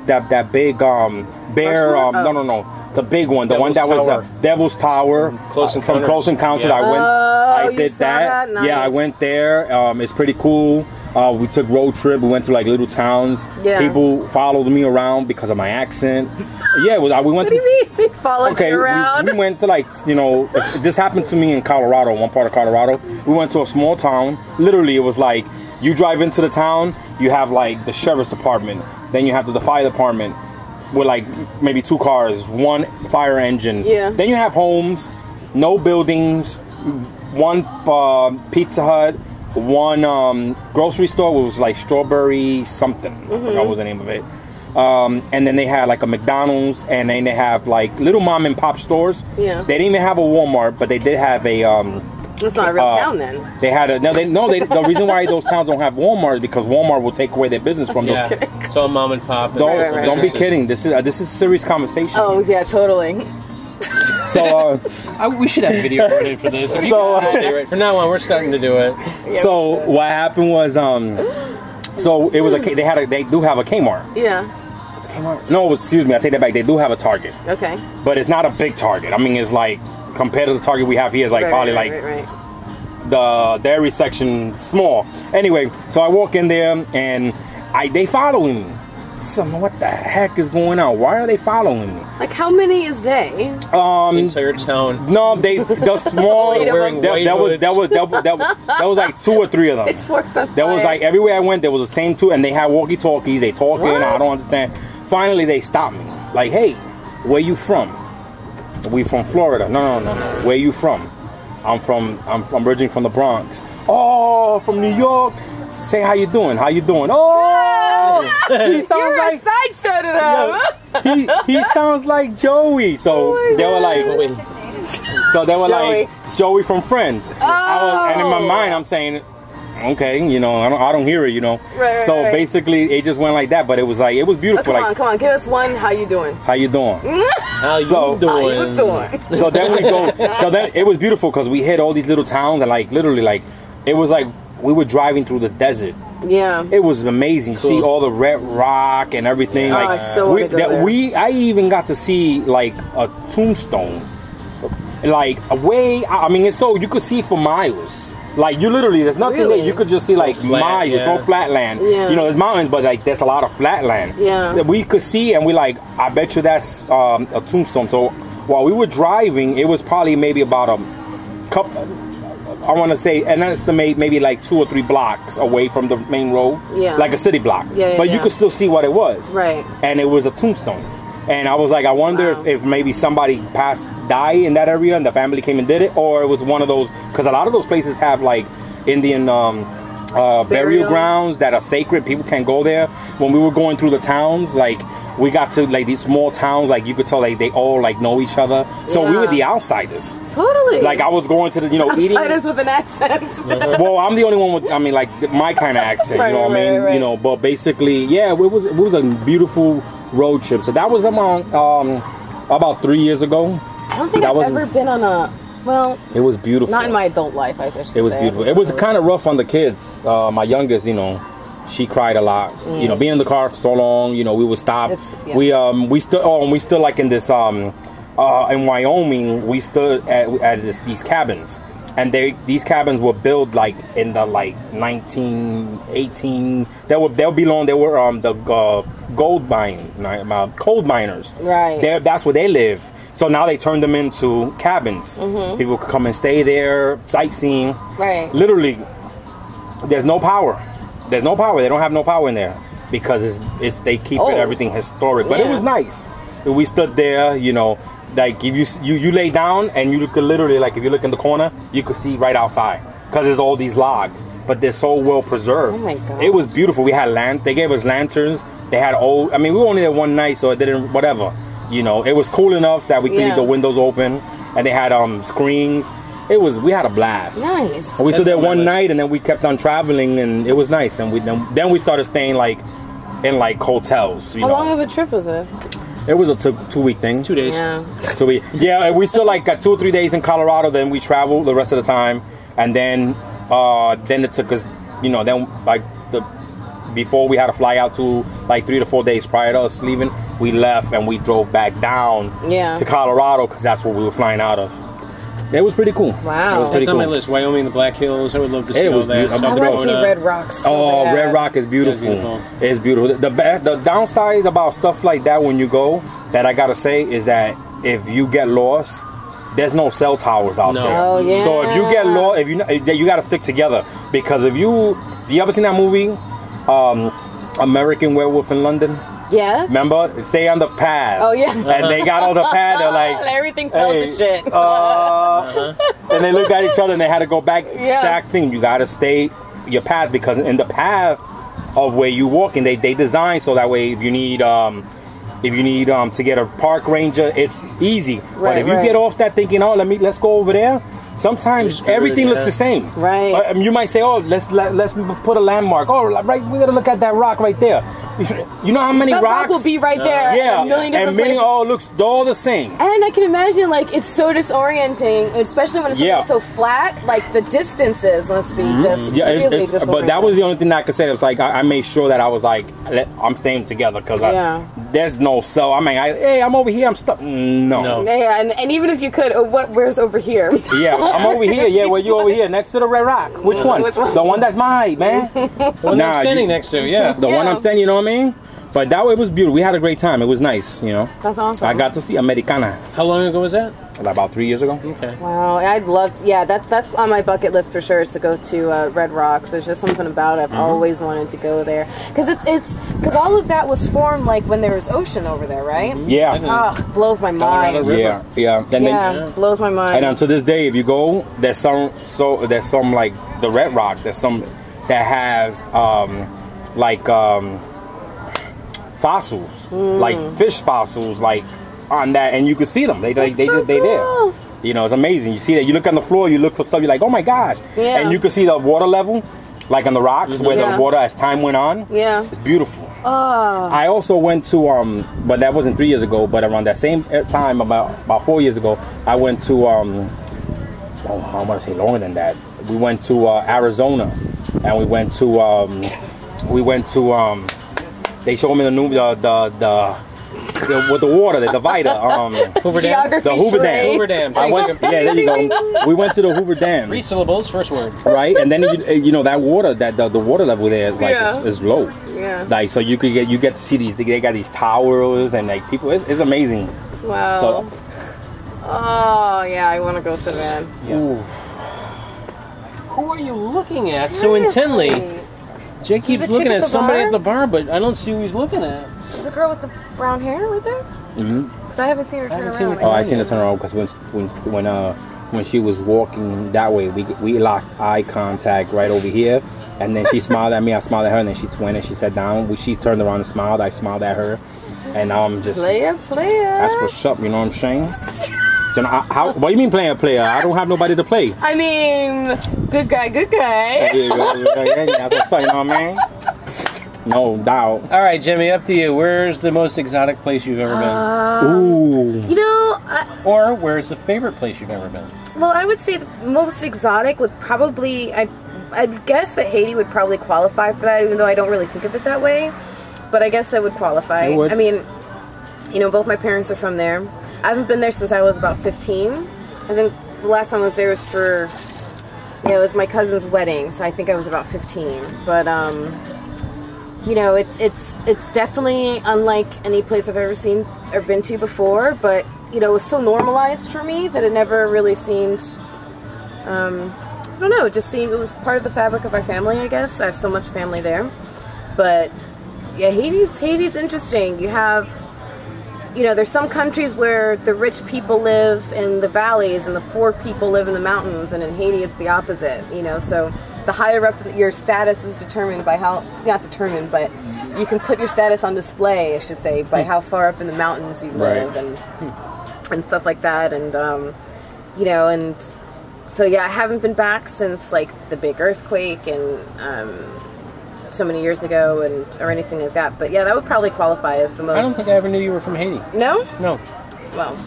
Speaker 4: big bear? No, the big one, the one that was Devil's Tower,
Speaker 3: Close
Speaker 4: from
Speaker 3: Encounters.
Speaker 4: Close Encounters.
Speaker 3: Yeah.
Speaker 4: I
Speaker 5: you
Speaker 4: did
Speaker 5: saw
Speaker 4: that.
Speaker 5: that? Nice.
Speaker 4: Yeah, I went there. It's pretty cool. We took road trip. We went to like little towns.
Speaker 5: Yeah.
Speaker 4: People followed me around because of my accent. Yeah, we went.
Speaker 5: What do you mean? They followed you around?
Speaker 4: We went to like, you know, this happened to me in Colorado, one part of Colorado. We went to a small town. Literally, it was like, you drive into the town, you have like the sheriff's department, then you have the fire department with like maybe 2 cars, 1 fire engine.
Speaker 5: Yeah.
Speaker 4: Then you have homes, no buildings, 1 Pizza Hut, 1 grocery store, which was like Strawberry something. I forgot what was the name of it. And then they had like a McDonald's, and then they have like little mom and pop stores.
Speaker 5: Yeah.
Speaker 4: They didn't even have a Walmart, but they did have a
Speaker 5: It's not a real town then.
Speaker 4: They had the reason why those towns don't have Walmart is because Walmart will take away their business from those.
Speaker 3: Yeah, it's all mom and pop.
Speaker 4: Don't be kidding. This is serious conversation.
Speaker 5: Oh yeah, totally.
Speaker 4: So
Speaker 3: we should have video footage for this. From now on, we're starting to do it.
Speaker 5: Yeah,
Speaker 4: so what happened was so it was they do have a Kmart.
Speaker 5: Yeah.
Speaker 4: Kmart? No, excuse me, I take that back. They do have a Target.
Speaker 5: Okay.
Speaker 4: But it's not a big Target. I mean, it's like compared to the Target we have here, it's like
Speaker 5: Right.
Speaker 4: The dairy section small. Anyway, so I walk in there and they following me. So what the heck is going on? Why are they following me?
Speaker 5: Like how many is they?
Speaker 3: Entire town.
Speaker 4: No, the small. That was like 2 or 3 of them.
Speaker 5: Pitchforks on
Speaker 4: That was
Speaker 5: fire.
Speaker 4: like everywhere I went, there was the same 2, and they had walkie-talkies. They talking.
Speaker 5: What?
Speaker 4: I don't understand. Finally, they stopped me. Like, hey, where you from? We from Florida. No. Where you from? I'm originally from the Bronx. Oh, from New York. Say how you doing? How you doing? Oh, he sounds
Speaker 5: You're
Speaker 4: like
Speaker 5: a sideshow to them.
Speaker 4: he sounds like Joey. So they were like,
Speaker 5: Joey.
Speaker 4: Joey from Friends. And in my mind, I'm saying, okay, you know, I don't hear it, you know.
Speaker 5: Right,
Speaker 4: so
Speaker 5: right.
Speaker 4: basically, it just went like that. But it was beautiful.
Speaker 5: Oh, come on, give us one. How you doing?
Speaker 4: How you doing?
Speaker 3: How you doing?
Speaker 4: So then we go. So then it was beautiful because we hit all these little towns and like literally like it was like we were driving through the desert.
Speaker 5: Yeah.
Speaker 4: It was amazing. Cool. See all the red rock and everything.
Speaker 5: Oh,
Speaker 4: like
Speaker 5: I so wanna go there.
Speaker 4: I even got to see like a tombstone. Like away. I mean, it's so you could see for miles. Like you literally, there's nothing there. You could just see like
Speaker 3: flat,
Speaker 4: miles,
Speaker 3: yeah.
Speaker 4: so flatland.
Speaker 5: Yeah.
Speaker 4: You know, there's mountains, but like there's a lot of flatland.
Speaker 5: Yeah.
Speaker 4: That we could see, and we like, I bet you that's a tombstone. So while we were driving, it was probably maybe about a couple. I want to say, and estimate maybe like 2 or 3 blocks away from the main road.
Speaker 5: Yeah.
Speaker 4: Like a city block.
Speaker 5: Yeah,
Speaker 4: but you could still see what it was.
Speaker 5: Right.
Speaker 4: And it was a tombstone. And I was like, I wonder if maybe somebody died in that area and the family came and did it, or it was one of those, because a lot of those places have like Indian burial grounds that are sacred. People can't go there. When we were going through the towns, like we got to like these small towns, like you could tell like they all like know each other. So we were the outsiders.
Speaker 5: Totally.
Speaker 4: Like I was going to the, you know, eating.
Speaker 5: Outsiders with an accent.
Speaker 4: Well, I'm the only one with, I mean, like my kind of accent.
Speaker 5: Right,
Speaker 4: you know what I mean?
Speaker 5: right.
Speaker 4: You know, but basically, yeah, it was a beautiful road trip. So that was about 3 years ago.
Speaker 5: I don't think I've ever been on a. Well,
Speaker 4: it was beautiful.
Speaker 5: Not in my adult life, I should say.
Speaker 4: It was beautiful. It was kind of rough on the kids. My youngest, you know, she cried a lot. You know, being in the car for so long, you know, we would stop. We still like in this in Wyoming, we stood at these cabins, and these cabins were built like in the like 1918. They were the gold coal miners.
Speaker 5: Right.
Speaker 4: That's where they live. So now they turned them into cabins. People could come and stay there, sightseeing.
Speaker 5: Right.
Speaker 4: Literally, there's no power. There's no power. They don't have no power in there because they keep everything historic. But it was nice. We stood there, you know, like if you lay down and you could literally, like if you look in the corner, you could see right outside. because there's all these logs, but they're so well preserved.
Speaker 5: Oh my God.
Speaker 4: It was beautiful. We had they gave us lanterns. They had old. I mean, we were only there one night, so it didn't whatever. You know, it was cool enough that we could leave the windows open, and they had screens. We had a blast.
Speaker 5: Nice.
Speaker 4: And we stood there one night, and then we kept on traveling, and it was nice. And then we started staying in hotels.
Speaker 5: How long of a trip was it?
Speaker 4: It was a 2-week thing.
Speaker 3: 2 days.
Speaker 5: Yeah.
Speaker 4: And we still got 2 or 3 days in Colorado. Then we traveled the rest of the time, and then it took us, then before we had to fly out to 3 to 4 days prior to us leaving, we left and we drove back down to Colorado because that's where we were flying out of. It was pretty cool.
Speaker 5: Wow.
Speaker 4: It was pretty
Speaker 3: It's on my list. Wyoming, the Black Hills. I would love to see all that.
Speaker 5: I want to see Red Rocks.
Speaker 4: Red Rock is beautiful. It's beautiful. The downside about stuff like that when you go, that I gotta say, is that if you get lost, there's no cell towers out there.
Speaker 5: Oh, yeah.
Speaker 4: So if you get lost, you gotta stick together, because if you ever seen that movie, American Werewolf in London?
Speaker 5: Yes.
Speaker 4: Remember? Stay on the path.
Speaker 5: Oh, yeah.
Speaker 4: And they got on the path, they're like...
Speaker 5: Everything fell to shit.
Speaker 4: And they looked at each other and they had to go back. Exact thing. You got to stay your path, because in the path of where you walking, they design so that way if you need to get a park ranger, it's easy. But if you get off that thinking, let's go over there, sometimes everything looks the same.
Speaker 5: Right.
Speaker 4: You might say, let's put a landmark. Right, we gotta look at that rock right there. You know how many
Speaker 5: that
Speaker 4: rocks
Speaker 5: rock will be right there.
Speaker 4: Yeah,
Speaker 5: in a million different places.
Speaker 4: looks all the same.
Speaker 5: And I can imagine, it's so disorienting, especially when it's so flat. The distances must be just really disorienting.
Speaker 4: But that was the only thing I could say. It was I made sure that I was I'm staying together, because there's no cell. I mean, I'm over here. I'm stuck. No.
Speaker 5: Yeah, and even if you could, where's over here?
Speaker 4: Yeah, I'm over here. Yeah, well, you over here next to the Red Rock. Which one? The one that's mine, man.
Speaker 3: The one I'm standing next to. Yeah.
Speaker 4: The one I'm standing. You know what I mean? But it was beautiful. We had a great time. It was nice,
Speaker 5: That's awesome.
Speaker 4: I got to see Americana.
Speaker 3: How long ago was that?
Speaker 4: About 3 years ago.
Speaker 3: Okay.
Speaker 5: Wow, I'd love to, that's on my bucket list for sure, is to go to Red Rocks. There's just something about it. I've always wanted to go there. Because all of that was formed when there was ocean over there, right?
Speaker 4: Yeah.
Speaker 5: Oh, blows my mind.
Speaker 4: Yeah.
Speaker 5: Blows my mind.
Speaker 4: And to this day, if you go, there's some the Red Rock, there's some that has fossils, fish fossils, on that, and you can see them. They there. It's amazing. You see that. You look on the floor, you look for stuff. You're like, oh my gosh!
Speaker 5: Yeah.
Speaker 4: And you can see the water level, on the rocks, where the water, as time went on, it's beautiful. I also went to but that wasn't 3 years ago. But around that same time, about 4 years ago, I went to I want to say longer than that. We went to Arizona, and we went to they showed me with the water, the divider,
Speaker 3: Hoover Dam.
Speaker 4: The Hoover Dam.
Speaker 3: Hoover Dam.
Speaker 4: There you go. We went to the Hoover Dam.
Speaker 3: 3 syllables, first word.
Speaker 4: Right, and then that water, the water level there is low.
Speaker 5: Yeah.
Speaker 4: So you get to see these. They got these towers and people. It's amazing.
Speaker 5: Wow.
Speaker 4: So,
Speaker 5: oh yeah, I want to go so bad.
Speaker 4: Yeah.
Speaker 3: Who are you looking at so intently? Jake keeps looking at somebody at the bar, but I don't see who he's looking at.
Speaker 5: Is the girl with the brown hair right there? Because I haven't seen her turn around.
Speaker 4: I seen her turn around because when she was walking that way, we locked eye contact right over here, and then she smiled at me. I smiled at her, and then she went and she sat down. She turned around and smiled. I smiled at her, and now I'm just
Speaker 5: player.
Speaker 4: That's what's up. You know what I'm saying? What do you mean player? I don't have nobody to play.
Speaker 5: I mean, good guy.
Speaker 4: That's what's up, you know what I mean? No doubt.
Speaker 3: All right, Jimmy, up to you. Where's the most exotic place you've ever been?
Speaker 4: Ooh.
Speaker 3: Or where's the favorite place you've ever been?
Speaker 5: Well, I would say the most exotic would probably, I'd guess that Haiti would probably qualify for that, even though I don't really think of it that way. But I guess that would qualify.
Speaker 4: It would.
Speaker 5: I mean, both my parents are from there. I haven't been there since I was about 15. I think the last time I was there was for, it was my cousin's wedding, so I think I was about 15. But, it's definitely unlike any place I've ever seen or been to before, but, it was so normalized for me that it never really seemed, I don't know, it was part of the fabric of my family, I guess. I have so much family there. But, yeah, Haiti's interesting. You have you know, there's some countries where the rich people live in the valleys and the poor people live in the mountains, and in Haiti it's the opposite, you know, so the higher up your status is determined by how, not determined, but you can put your status on display, I should say, by how far up in the mountains you live, and stuff like that, and, you know, and so yeah, I haven't been back since, like, the big earthquake, and, so many years ago, and or anything like that. But yeah, that would probably qualify as the most.
Speaker 3: I don't think I ever knew you were from Haiti.
Speaker 5: No?
Speaker 3: No.
Speaker 5: Well,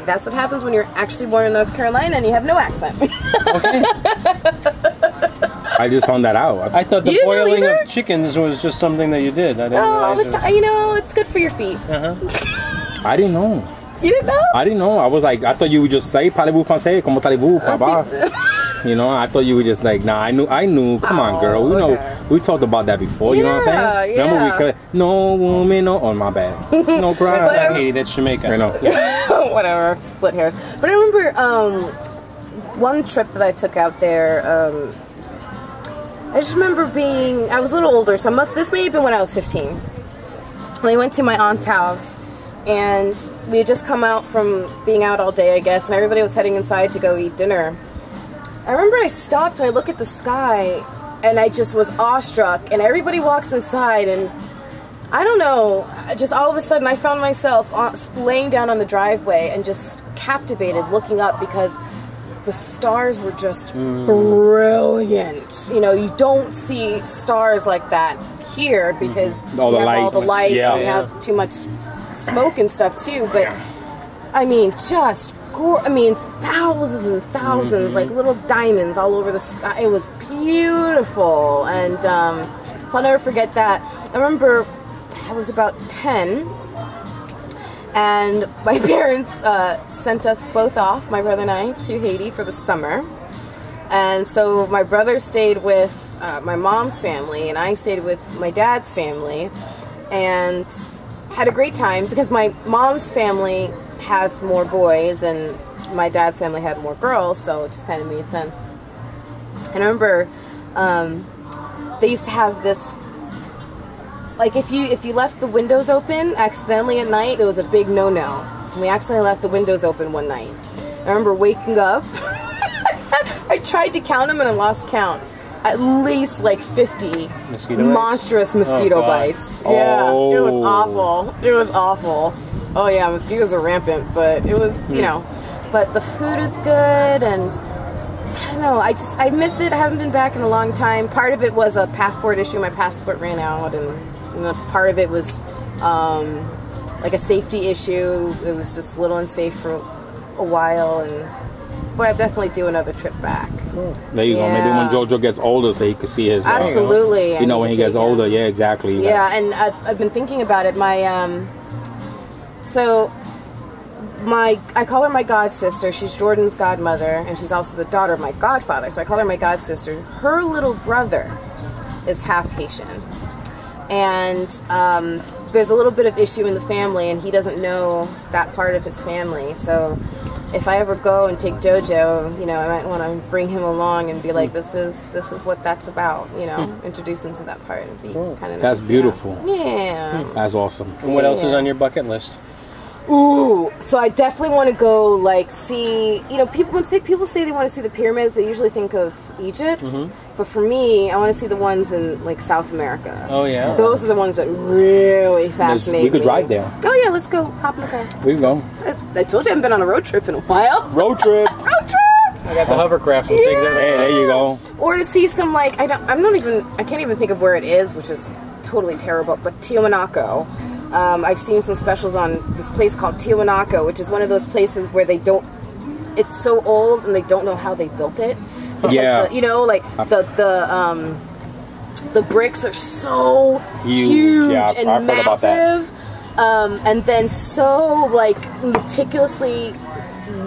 Speaker 5: that's what happens when you're actually born in North Carolina and you have no accent.
Speaker 3: Okay.
Speaker 4: I just found that out.
Speaker 3: I thought the boiling of chickens was just something that you did. I didn't
Speaker 5: all the
Speaker 3: realize
Speaker 5: time. You know, it's good for your feet.
Speaker 4: I didn't know.
Speaker 5: You didn't know?
Speaker 4: I didn't know. I was like, I thought you would just say, parlez-vous français, comment allez-vous, papa? You know, I thought you were just like, nah, I knew. Come on, girl. We know, we talked about that before. You know what I'm saying?
Speaker 5: Yeah.
Speaker 4: Remember we could, no woman, no, oh my bad. No cry.
Speaker 3: That's not Haiti, that's Jamaica.
Speaker 4: I know.
Speaker 5: Whatever, split hairs. But I remember one trip that I took out there. I just remember I was a little older, so this may have been when I was 15. I went to my aunt's house, and we had just come out from being out all day, I guess, and everybody was heading inside to go eat dinner. I remember I stopped and I looked at the sky, and I just was awestruck, and everybody walks inside, and I don't know, just all of a sudden I found myself laying down on the driveway and just captivated looking up, because the stars were just brilliant. You know, you don't see stars like that here because
Speaker 4: all
Speaker 5: we
Speaker 4: the
Speaker 5: have all the lights,
Speaker 4: yeah.
Speaker 5: and we have too much smoke and stuff too, but I mean, just thousands and thousands, like little diamonds all over the sky. It was beautiful, and so I'll never forget that. I remember I was about 10, and my parents sent us both off, my brother and I, to Haiti for the summer. And so my brother stayed with my mom's family, and I stayed with my dad's family, and had a great time, because my mom's family has more boys and my dad's family had more girls, so it just kind of made sense. And I remember they used to have this, like, if you left the windows open accidentally at night, it was a big no-no. And we accidentally left the windows open one night. I remember waking up. I tried to count them and I lost count. At least like 50 monstrous mosquito bites. Yeah, it was awful. It was awful. Oh yeah, mosquitoes are rampant, but it was, you know, but the food is good, and I don't know, I miss it. I haven't been back in a long time. Part of it was a passport issue. My passport ran out, and the part of it was like a safety issue. It was just a little unsafe for a while, and but I'll definitely do another trip back.
Speaker 4: There you go. Maybe when Jojo gets older, so he could see his.
Speaker 5: Absolutely.
Speaker 4: You know when he gets older. Yeah, exactly.
Speaker 5: Yeah, and I've been thinking about it. My so I call her my god sister. She's Jordan's godmother, and she's also the daughter of my godfather. So I call her my god sister. Her little brother is half Haitian, and there's a little bit of issue in the family, and he doesn't know that part of his family. So if I ever go and take JoJo, you know, I might want to bring him along and be like, this is what that's about, you know, introduce him to that part. And be kind of
Speaker 4: that's
Speaker 5: nice,
Speaker 4: beautiful.
Speaker 5: Yeah.
Speaker 4: That's awesome.
Speaker 3: And what else is on your bucket list?
Speaker 5: Ooh, so I definitely want to go, like, see, you know, when people say they want to see the pyramids, they usually think of Egypt. But for me, I want to see the ones in, like, South America.
Speaker 3: Oh, yeah.
Speaker 5: Those are the ones that really fascinate me.
Speaker 4: We could drive there.
Speaker 5: Oh, yeah, let's go. Hop in the car.
Speaker 4: We can go.
Speaker 5: I told you I haven't been on a road trip in a while.
Speaker 4: Road trip.
Speaker 5: Road trip!
Speaker 3: I got the hovercraft. Hey,
Speaker 4: there you go.
Speaker 5: Or to see some, like, I can't even think of where it is, which is totally terrible, but Tiwanaku. I've seen some specials on this place called Tiwanaku, which is one of those places where it's so old and they don't know how they built it. Because you know, like the bricks are so huge and massive, and then so like meticulously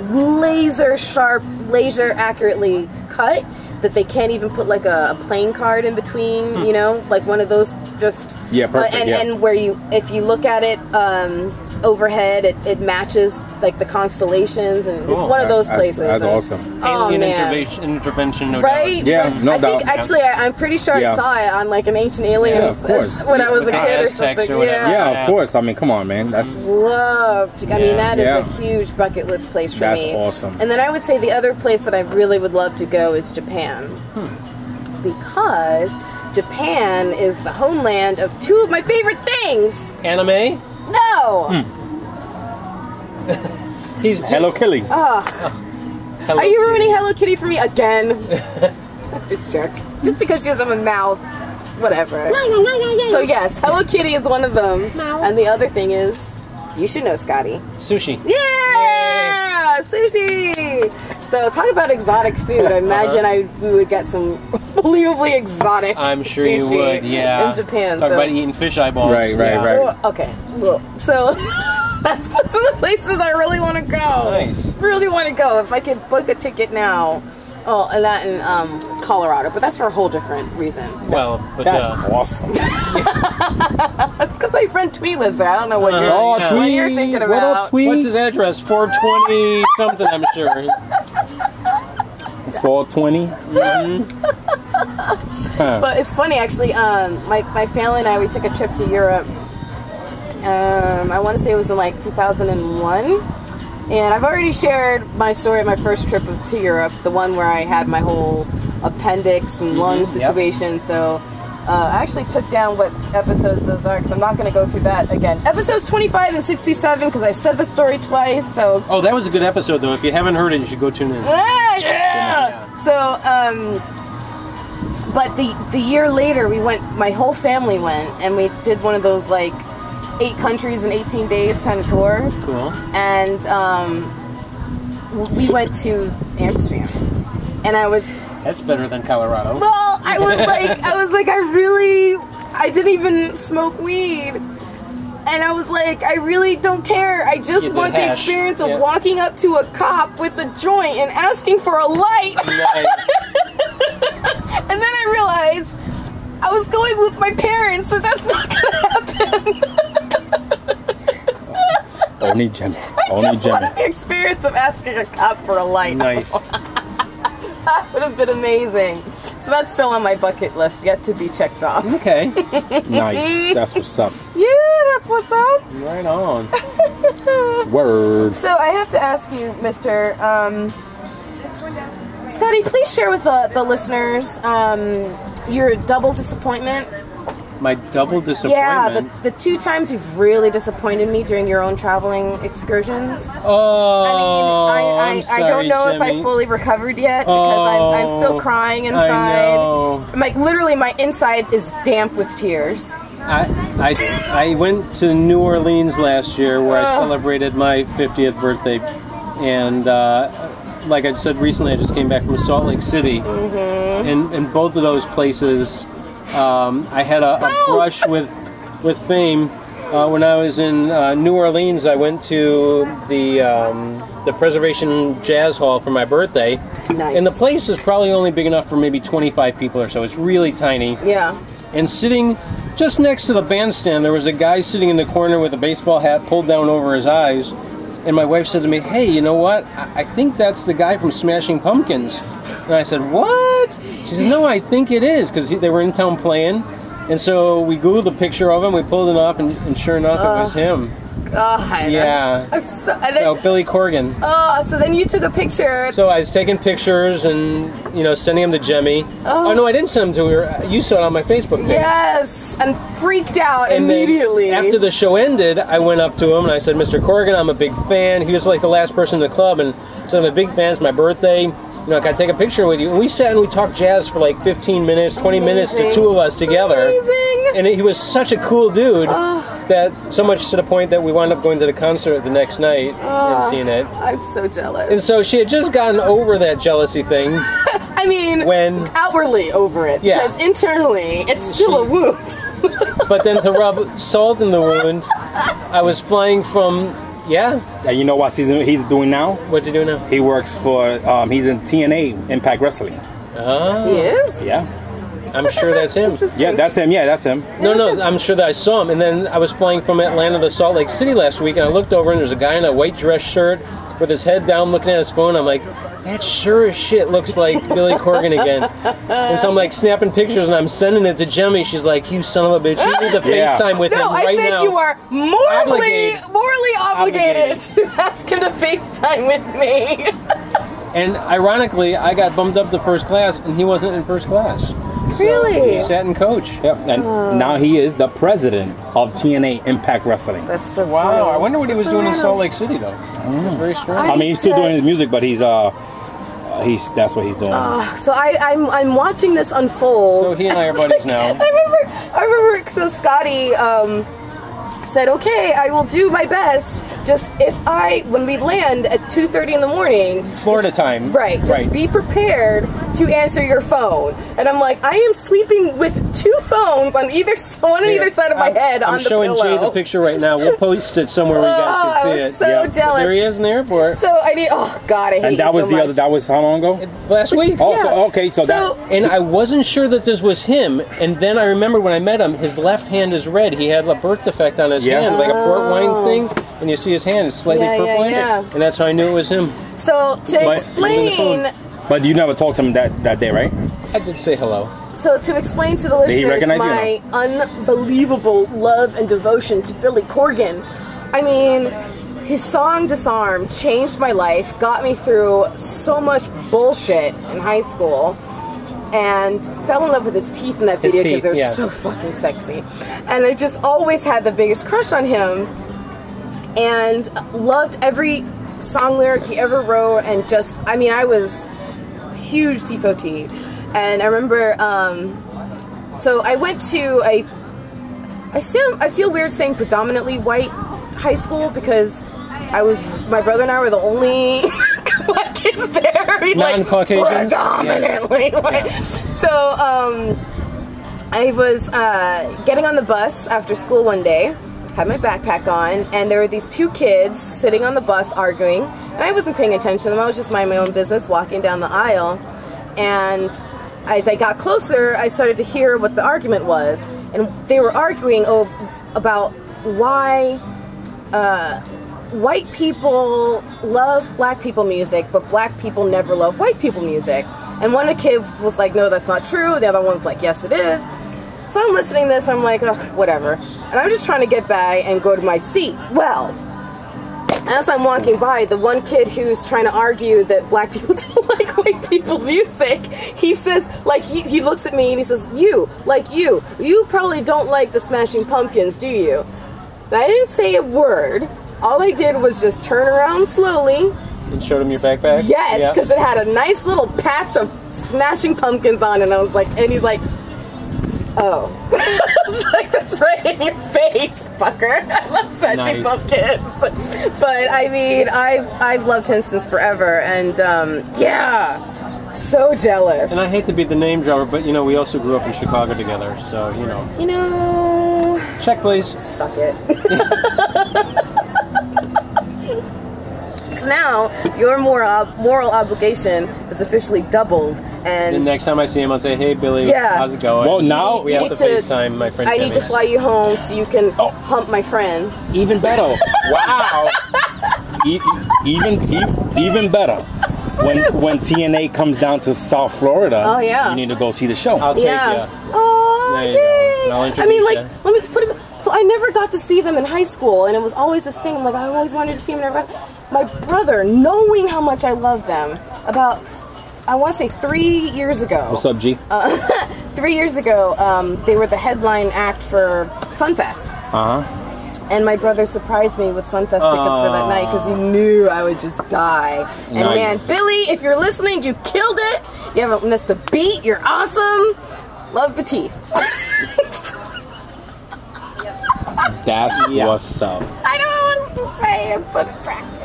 Speaker 5: laser accurately cut that they can't even put like a playing card in between, you know, like one of those just
Speaker 4: perfect.
Speaker 5: And where if you look at it overhead, it matches like the constellations, and it's one of those places.
Speaker 4: That's awesome.
Speaker 3: Alien intervention, no
Speaker 5: right?
Speaker 3: doubt.
Speaker 4: Yeah, no doubt.
Speaker 5: Think, actually, I'm pretty sure I saw it on like an Ancient Aliens when I was a kid or something.
Speaker 4: Yeah, of course. I mean, come on, man. That's
Speaker 5: loved. I mean, that is a huge bucket list place for me.
Speaker 4: That's awesome.
Speaker 5: And then I would say the other place that I really would love to go is Japan, because Japan is the homeland of two of my favorite things.
Speaker 3: Anime?
Speaker 5: No.
Speaker 3: He's
Speaker 4: Hello Kitty.
Speaker 3: Hello
Speaker 5: Are you
Speaker 3: Kitty.
Speaker 5: ruining Hello Kitty for me again? Just jerk. Just because she doesn't have a mouth. Whatever. So yes, Hello Kitty is one of them. And the other thing is, you should know, Scotty.
Speaker 3: Sushi.
Speaker 5: Yeah! Sushi! So talk about exotic food. I imagine we would get some unbelievably exotic
Speaker 3: I'm sure
Speaker 5: sushi
Speaker 3: you would, yeah.
Speaker 5: in Japan.
Speaker 3: Talk about eating fish eyeballs.
Speaker 4: Right.
Speaker 5: Okay. Well, so that's one of the places I really want to go.
Speaker 3: Nice.
Speaker 5: Really want to go. If I could book a ticket now. Oh, and that in Colorado, but that's for a whole different reason.
Speaker 3: Well, but
Speaker 4: that's awesome.
Speaker 5: That's because my friend Twee lives there. I don't know what
Speaker 3: Tweet.
Speaker 5: what you're thinking about.
Speaker 4: What up, Tweet?
Speaker 3: What's his address? 420 something, I'm sure.
Speaker 4: 420.
Speaker 5: But it's funny, actually. My family and I, we took a trip to Europe. I want to say it was in like 2001. And I've already shared my story of my first trip to Europe, the one where I had my whole appendix and lung situation. So I actually took down what episodes those are, because I'm not going to go through that again. Episodes 25 and 67, because I've said the story twice. So
Speaker 3: Oh, that was a good episode, though. If you haven't heard it, you should go tune in.
Speaker 5: yeah. So, but the year later, we went. My whole family went, and we did one of those like 8 countries in 18 days kind of tours.
Speaker 3: Cool.
Speaker 5: And we went to Amsterdam, and
Speaker 3: That's better than Colorado.
Speaker 5: well, I was like, I didn't even smoke weed. And I was like, I really don't care. I just want the experience of walking up to a cop with a joint and asking for a light.
Speaker 3: Nice.
Speaker 5: And then I realized I was going with my parents, so that's not going to happen.
Speaker 4: Only Jimmy.
Speaker 5: I just wanted the experience of asking a cop for a light.
Speaker 3: Nice.
Speaker 5: That would have been amazing. So that's still on my bucket list, yet to be checked off.
Speaker 3: Okay.
Speaker 4: Nice. That's what's up.
Speaker 5: Yeah, that's what's up.
Speaker 3: Right on.
Speaker 4: Word.
Speaker 5: So I have to ask you, Mr. Scotty, please share with the listeners your double disappointment.
Speaker 3: My double disappointment.
Speaker 5: Yeah, the 2 times you've really disappointed me during your own traveling excursions.
Speaker 3: Oh,
Speaker 5: I'm sorry, I don't know
Speaker 3: Jimmy.
Speaker 5: if I fully recovered yet, because I'm still crying inside.
Speaker 3: I know.
Speaker 5: Like literally, my inside is damp with tears.
Speaker 3: I went to New Orleans last year, where I celebrated my 50th birthday, and like I said recently, I just came back from Salt Lake City, and in both of those places, I had a brush with fame. When I was in New Orleans, I went to the Preservation Jazz Hall for my birthday.
Speaker 5: Nice.
Speaker 3: And the place is probably only big enough for maybe 25 people or so. It's really tiny.
Speaker 5: Yeah.
Speaker 3: And sitting just next to the bandstand, there was a guy sitting in the corner with a baseball hat pulled down over his eyes. And my wife said to me, "Hey, you know what? I think that's the guy from Smashing Pumpkins." And I said, "What?" She said, "No, I think it is," because they were in town playing. And so we Googled a picture of him, we pulled it off, and sure enough, it was him.
Speaker 5: God.
Speaker 3: Yeah.
Speaker 5: I'm
Speaker 3: So Billy Corgan.
Speaker 5: Oh, so then you took a picture.
Speaker 3: So I was taking pictures and, sending them to Jemmy. Oh, no, I didn't send them to her. You saw it on my Facebook page.
Speaker 5: Yes, and freaked out
Speaker 3: and
Speaker 5: immediately.
Speaker 3: Then after the show ended, I went up to him and I said, "Mr. Corgan, I'm a big fan." He was like the last person in the club, and said, "I'm a big fan. It's my birthday. Can I take a picture with you?" And we sat and we talked jazz for like 15 minutes, 20 minutes, the 2 of us together.
Speaker 5: Amazing.
Speaker 3: And he was such a cool dude that so much to the point that we wound up going to the concert the next night and seeing it.
Speaker 5: I'm so jealous.
Speaker 3: And so she had just gotten over that jealousy thing.
Speaker 5: I mean,
Speaker 3: when
Speaker 5: outwardly over it, because internally it's still a wound.
Speaker 3: But then to rub salt in the wound, I was flying from. Yeah.
Speaker 4: And you know what he's doing now?
Speaker 3: What's he doing now?
Speaker 4: He works for, he's in TNA, Impact Wrestling.
Speaker 3: Oh.
Speaker 5: He is?
Speaker 4: Yeah.
Speaker 3: I'm sure that's him.
Speaker 4: Yeah, that's him. Yeah, that's him.
Speaker 3: No, I'm sure that I saw him. And then I was flying from Atlanta to Salt Lake City last week, and I looked over, and there's a guy in a white dress shirt with his head down looking at his phone. I'm like, that sure as shit looks like Billy Corgan again. And so I'm like snapping pictures, and I'm sending it to Jemmy. She's like, you son of a bitch, you need to FaceTime with him right now.
Speaker 5: No, I said you are morally obligated to ask him to FaceTime with me.
Speaker 3: And ironically, I got bumped up to first class, and he wasn't in first class.
Speaker 5: Really?
Speaker 3: So he sat in coach.
Speaker 4: Yep, and now he is the president of TNA Impact Wrestling.
Speaker 5: That's so
Speaker 3: Wow,
Speaker 5: funny.
Speaker 3: I wonder what he was doing in Salt Lake City, though. That's very strange.
Speaker 4: I mean, he's still doing his music, but he's that's what he's doing.
Speaker 5: So I'm watching this unfold.
Speaker 3: So he and I are buddies now.
Speaker 5: I remember. So Scotty said, "Okay, I will do my best. Just when we land at 2:30 in the morning,
Speaker 3: Florida time.
Speaker 5: Right. Just be prepared to answer your phone." And I'm like, I am sleeping with two phones on either side of my head on the pillow.
Speaker 3: I'm showing Jay the picture right now. We'll post it somewhere where you guys can see it.
Speaker 5: So jealous.
Speaker 3: There he is in the airport.
Speaker 5: So I need. Oh God, I hate
Speaker 4: And that
Speaker 5: you
Speaker 4: was
Speaker 5: so
Speaker 4: the
Speaker 5: much.
Speaker 4: other. That was how long ago?
Speaker 3: Last week.
Speaker 4: Oh,
Speaker 5: Yeah.
Speaker 4: so, okay. So that.
Speaker 3: And I wasn't sure that this was him. And then I remember when I met him, his left hand is red. He had a birth defect on his hand, like a port wine thing. And you see his hand is slightly purple. And that's how I knew it was him.
Speaker 5: So to explain.
Speaker 4: But you never talked to him that day, right?
Speaker 3: I did say hello.
Speaker 5: So to explain to the
Speaker 4: Did he
Speaker 5: listeners
Speaker 4: recognize you or
Speaker 5: my unbelievable love and devotion to Billy Corgan, I mean, his song Disarm changed my life, got me through so much bullshit in high school, and fell in love with his teeth in that video because they're so fucking sexy. And I just always had the biggest crush on him, and loved every song lyric he ever wrote, and just, I mean, I was huge devotee. And I remember, so I went to I feel weird saying predominantly white high school because my brother and I were the only black kids there. I mean,
Speaker 3: non-Caucasians?
Speaker 5: Like, predominantly white.
Speaker 3: Yeah.
Speaker 5: So, I was getting on the bus after school one day, had my backpack on, and there were these two kids sitting on the bus arguing, and I wasn't paying attention to them. I was just minding my own business, walking down the aisle, and as I got closer, I started to hear what the argument was, and they were arguing about why white people love black people music, but black people never love white people music. And one kid was like, no, that's not true. The other one's like, yes, it is. So I'm listening to this, I'm like, oh, whatever. And I'm just trying to get by and go to my seat. Well, as I'm walking by, the one kid who's trying to argue that black people don't like white people music, he says, like, he looks at me and he says, you probably don't like the Smashing Pumpkins, do you? And I didn't say a word. All I did was just turn around slowly.
Speaker 3: And showed him your backpack?
Speaker 5: Yes, because it had a nice little patch of Smashing Pumpkins on it, and I was like, and he's like, oh. I was like, that's right in your face, fucker. I love Smashing Pumpkins. But I mean, I've loved him since forever, and yeah, so jealous.
Speaker 3: And I hate to be the name dropper, but you know, we also grew up in Chicago together, so you know.
Speaker 5: You know.
Speaker 3: Check, please.
Speaker 5: Suck it. So now your moral obligation is officially doubled, and
Speaker 3: next time I see him, I'll say, "Hey, Billy, how's it going?"
Speaker 4: Well, now
Speaker 3: we have to FaceTime my friend.
Speaker 5: I need to fly you home so you can hump my friend.
Speaker 4: Even better. Wow. Even better. When TNA comes down to South Florida, you need to go see the show.
Speaker 3: I'll take you.
Speaker 5: Oh,
Speaker 3: there you go. And I'll introduce
Speaker 5: I mean, like,
Speaker 3: you.
Speaker 5: let me put it. So I never got to see them in high school, and it was always this thing. Like, I always wanted to see them in my brother, knowing how much I love them, about, I want to say 3 years ago.
Speaker 4: What's up, G?
Speaker 5: 3 years ago, they were the headline act for Sunfest. And my brother surprised me with Sunfest tickets for that night because he knew I would just die. And man, Billy, if you're listening, you killed it. You haven't missed a beat. You're awesome. Love the teeth.
Speaker 4: That's what's up.
Speaker 5: I don't know what to say. I'm so distracted.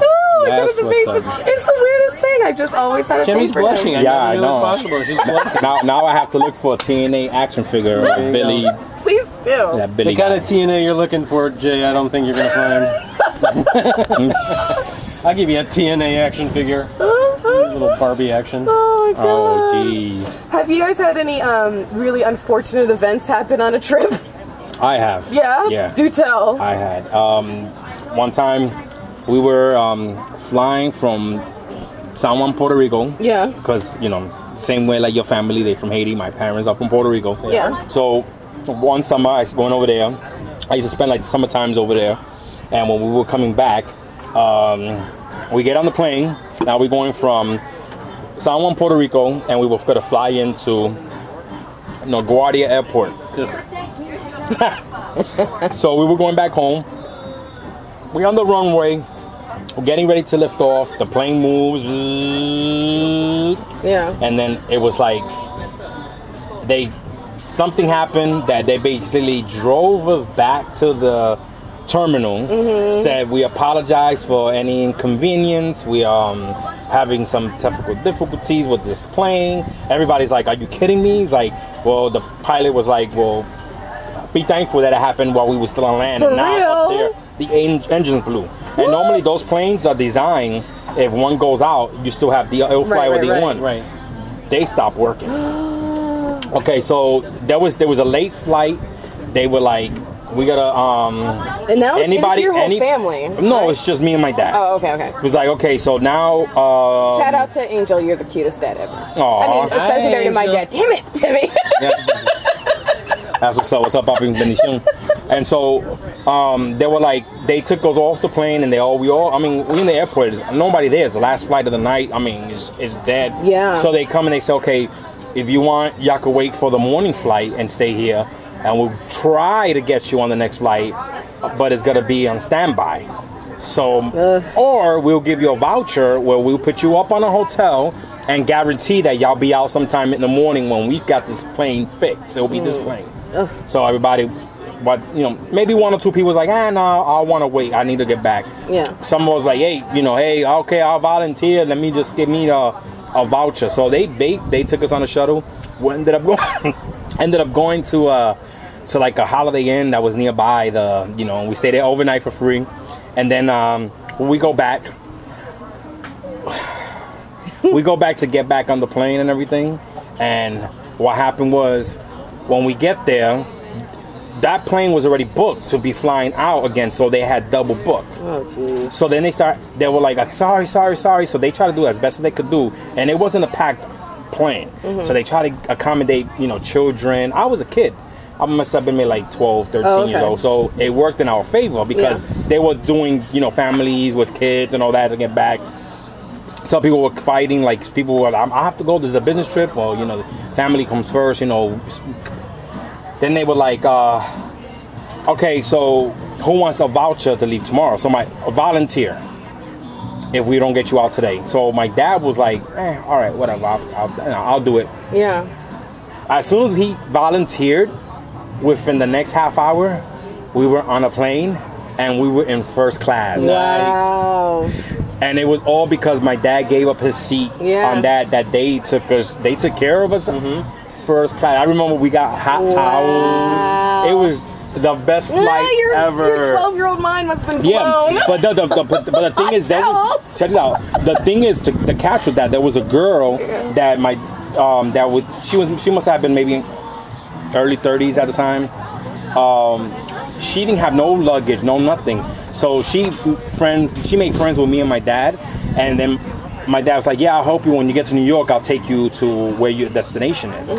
Speaker 5: Oh,
Speaker 4: That's what's up.
Speaker 5: It's the weirdest thing. I've just always had a
Speaker 3: Jimmy's
Speaker 5: thing for
Speaker 3: blushing.
Speaker 5: him.
Speaker 3: I
Speaker 4: know.
Speaker 3: It was possible. She's blushing.
Speaker 4: Now I have to look for a TNA action figure of Billy.
Speaker 5: Please do.
Speaker 4: That Billy
Speaker 3: The kind
Speaker 4: guy.
Speaker 3: of TNA you're looking for, Jay, I don't think you're going to find. I'll give you a TNA action figure. A little Barbie action.
Speaker 5: Oh my god.
Speaker 4: Oh, jeez.
Speaker 5: Have you guys had any really unfortunate events happen on a trip?
Speaker 4: I have.
Speaker 5: Yeah?
Speaker 4: Yeah.
Speaker 5: Do tell.
Speaker 4: I had. One time we were flying from San Juan, Puerto Rico.
Speaker 5: Yeah.
Speaker 4: Because, same way like your family, they from Haiti. My parents are from Puerto Rico.
Speaker 5: Yeah.
Speaker 4: So one summer I was going over there. I used to spend like summer times over there. And when we were coming back, we get on the plane. Now we're going from San Juan, Puerto Rico, and we were going to fly into LaGuardia Airport. So we were going back home. We're on the runway. We're getting ready to lift off. The plane moves.
Speaker 5: Yeah.
Speaker 4: And then it was like something happened that they basically drove us back to the terminal. Said we apologize for any inconvenience. We having some technical difficulties with this plane. Everybody's like, are you kidding me? He's like, well, the pilot was like, well, be thankful that it happened while we were still on land.
Speaker 5: For
Speaker 4: and now
Speaker 5: real?
Speaker 4: up there, the engines blew. And normally those planes are designed, if one goes out, you still have it'll fly with the one.
Speaker 3: Right.
Speaker 4: They stopped working. Okay, so there was a late flight. They were like, we gotta
Speaker 5: And now it's your whole family.
Speaker 4: No,
Speaker 5: right?
Speaker 4: It's just me and my dad.
Speaker 5: Oh, okay.
Speaker 4: It was like, okay, so now
Speaker 5: Shout out to Angel, you're the cutest dad ever.
Speaker 4: Aw.
Speaker 5: I mean, secondary to my
Speaker 3: Angel.
Speaker 5: dad. Damn it, Timmy.
Speaker 4: That's what's up. What's up, Papi? Bendición. And so they were like, they took us off the plane, and we're in the airport. Nobody there. It's the last flight of the night. I mean, it's dead.
Speaker 5: Yeah.
Speaker 4: So they come and they say, okay, if you want, y'all could wait for the morning flight and stay here, and we'll try to get you on the next flight, but it's gonna be on standby. So, or we'll give you a voucher where we'll put you up on a hotel and guarantee that y'all be out sometime in the morning when we got this plane fixed. It'll be this plane. So everybody, maybe one or two people was like, no, I want to wait. I need to get back.
Speaker 5: Yeah.
Speaker 4: Some was like, hey, okay, I'll volunteer. Let me just give me a voucher. So they took us on a shuttle. We ended up going to like a Holiday Inn that was nearby. We stayed there overnight for free, and then when we go back. We go back to get back on the plane and everything, and what happened was, when we get there, that plane was already booked to be flying out again, so they had double booked.
Speaker 5: Oh, jeez.
Speaker 4: So then they were like, sorry. So they tried to do as best as they could do, and it wasn't a packed plane. So they tried to accommodate, children. I was a kid. I must have been maybe like 12, 13 years old. So it worked in our favor because they were doing, families with kids and all that to get back. Some people were fighting, like people were, I have to go, this is a business trip. Well, the family comes first, Then they were like, okay, so who wants a voucher to leave tomorrow? So a volunteer, if we don't get you out today. So my dad was like, all right, whatever, I'll do it.
Speaker 5: Yeah.
Speaker 4: As soon as he volunteered, within the next half hour, we were on a plane and we were in first class.
Speaker 5: Wow.
Speaker 4: And it was all because my dad gave up his seat on that they took care of us first class. I remember we got hot towels. It was the best flight ever.
Speaker 5: Your 12-year-old mind must have been blown.
Speaker 4: Yeah, but the thing is, check it out. The thing is, to catch with that, there was a girl that she must have been maybe early 30s at the time. She didn't have no luggage, no nothing. So she made friends with me and my dad, and then my dad was like, yeah, I'll help you when you get to New York. I'll take you to where your destination is.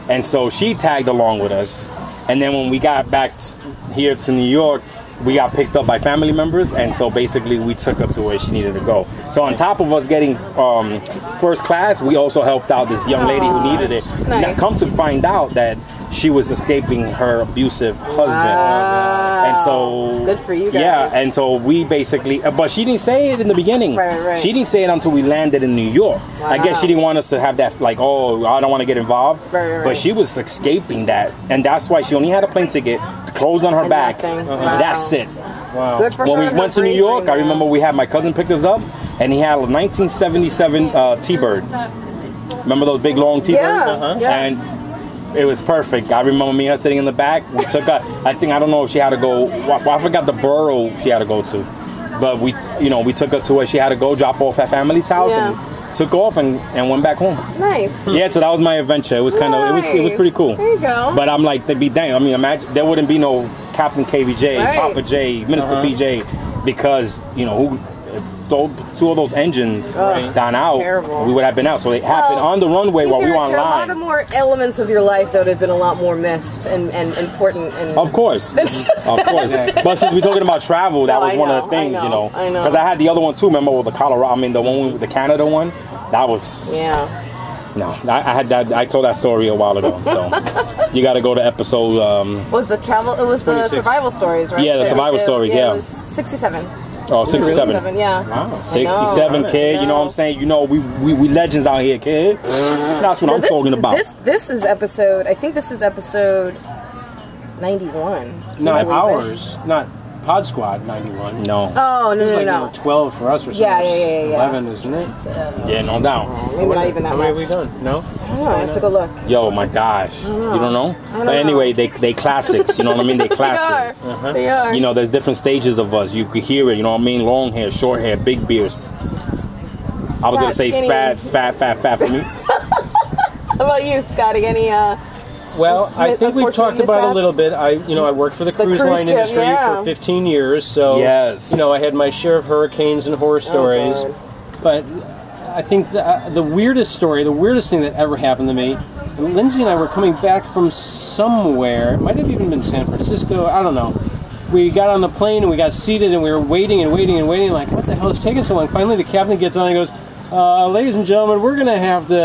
Speaker 4: And so she tagged along with us, and then when we got back here to New York, we got picked up by family members, and so basically we took her to where she needed to go. So on top of us getting first class, we also helped out this young lady who needed it.
Speaker 5: Nice.
Speaker 4: Now, come to find out that she was escaping her abusive husband. And so
Speaker 5: good for you guys.
Speaker 4: Yeah, and so we basically, but she didn't say it in the beginning.
Speaker 5: Right.
Speaker 4: She didn't say it until we landed in New York. I guess she didn't want us to have that, like, oh, I don't want to get involved.
Speaker 5: Right.
Speaker 4: But she was escaping that, and that's why she only had a plane ticket, clothes on her back. That's it.
Speaker 3: Wow.
Speaker 5: Good for
Speaker 4: When
Speaker 5: her.
Speaker 4: we went to New York, I remember we had my cousin picked us up, and he had a 1977 T-Bird. Remember those big long T-Birds?
Speaker 5: Yeah.
Speaker 4: And it was perfect. I remember me and her sitting in the back. We took her. I don't know if she had to go. Well, I forgot the borough she had to go to, but we took her to where she had to go, drop off at family's house, and took off and went back home.
Speaker 5: Nice.
Speaker 4: Yeah, so that was my adventure. It was kind of it was pretty cool.
Speaker 5: There you go.
Speaker 4: But I'm like, they'd be dang. I mean, imagine there wouldn't be no Captain KVJ,
Speaker 5: Right.
Speaker 4: Papa J, Minister PJ, because who. Two of those engines down out,
Speaker 5: terrible.
Speaker 4: we would have been out. So it happened on the runway while we were on
Speaker 5: There are a lot
Speaker 4: line.
Speaker 5: of more elements of your life that would have been a lot more missed and important. And
Speaker 4: Of course. But since we're talking about travel, that was one of the things,
Speaker 5: I know.
Speaker 4: Because I had the other one too. Remember with the Colorado? I mean, the one with the Canada one. That was No, I had that. I told that story a while ago. So you got to go to episode.
Speaker 5: Was the travel? It was the
Speaker 3: 26.
Speaker 5: survival stories, right?
Speaker 4: Yeah, the survival stories. Yeah,
Speaker 5: it was 67.
Speaker 4: Oh, 67.
Speaker 5: 67, yeah.
Speaker 3: Wow.
Speaker 4: 67, kid. You know what I'm saying? We legends out here, kid. That's what I'm talking about.
Speaker 5: This is episode. I think this is episode 91.
Speaker 3: Not ours. Not Pod Squad 91.
Speaker 4: No.
Speaker 5: Oh no
Speaker 3: It's
Speaker 5: no
Speaker 3: like
Speaker 5: no.
Speaker 3: number 12 for us or something.
Speaker 5: Yeah.
Speaker 3: 11, isn't it?
Speaker 4: Yeah, no doubt.
Speaker 5: Maybe not even that
Speaker 3: How many
Speaker 5: much.
Speaker 3: have we done? No?
Speaker 5: I don't know. I have to go look.
Speaker 4: Yo, my gosh. You don't know?
Speaker 5: don't
Speaker 4: But anyway,
Speaker 5: know.
Speaker 4: they classics. You know what I mean? They classics.
Speaker 5: They are.
Speaker 4: You know, there's different stages of us. You could hear it. You know what I mean? Long hair, short hair, big beards. I was gonna say
Speaker 5: skinny.
Speaker 4: fat for me.
Speaker 5: How about you, Scotty? Any
Speaker 3: Well, I think we've
Speaker 5: unfortunate
Speaker 3: talked about it a
Speaker 5: mishaps?
Speaker 3: little bit. I worked for the cruise
Speaker 5: cruise
Speaker 3: line
Speaker 5: ship,
Speaker 3: industry
Speaker 5: yeah.
Speaker 3: for 15 years, so
Speaker 4: Yes.
Speaker 3: I had my share of hurricanes and horror stories.
Speaker 5: God.
Speaker 3: But I think the weirdest thing that ever happened to me, and Lindsay and I were coming back from somewhere. It might have even been San Francisco. I don't know. We got on the plane and we got seated and we were waiting and waiting and waiting. Like, what the hell is taking so long? Finally, the captain gets on and goes, "Ladies and gentlemen, we're gonna have to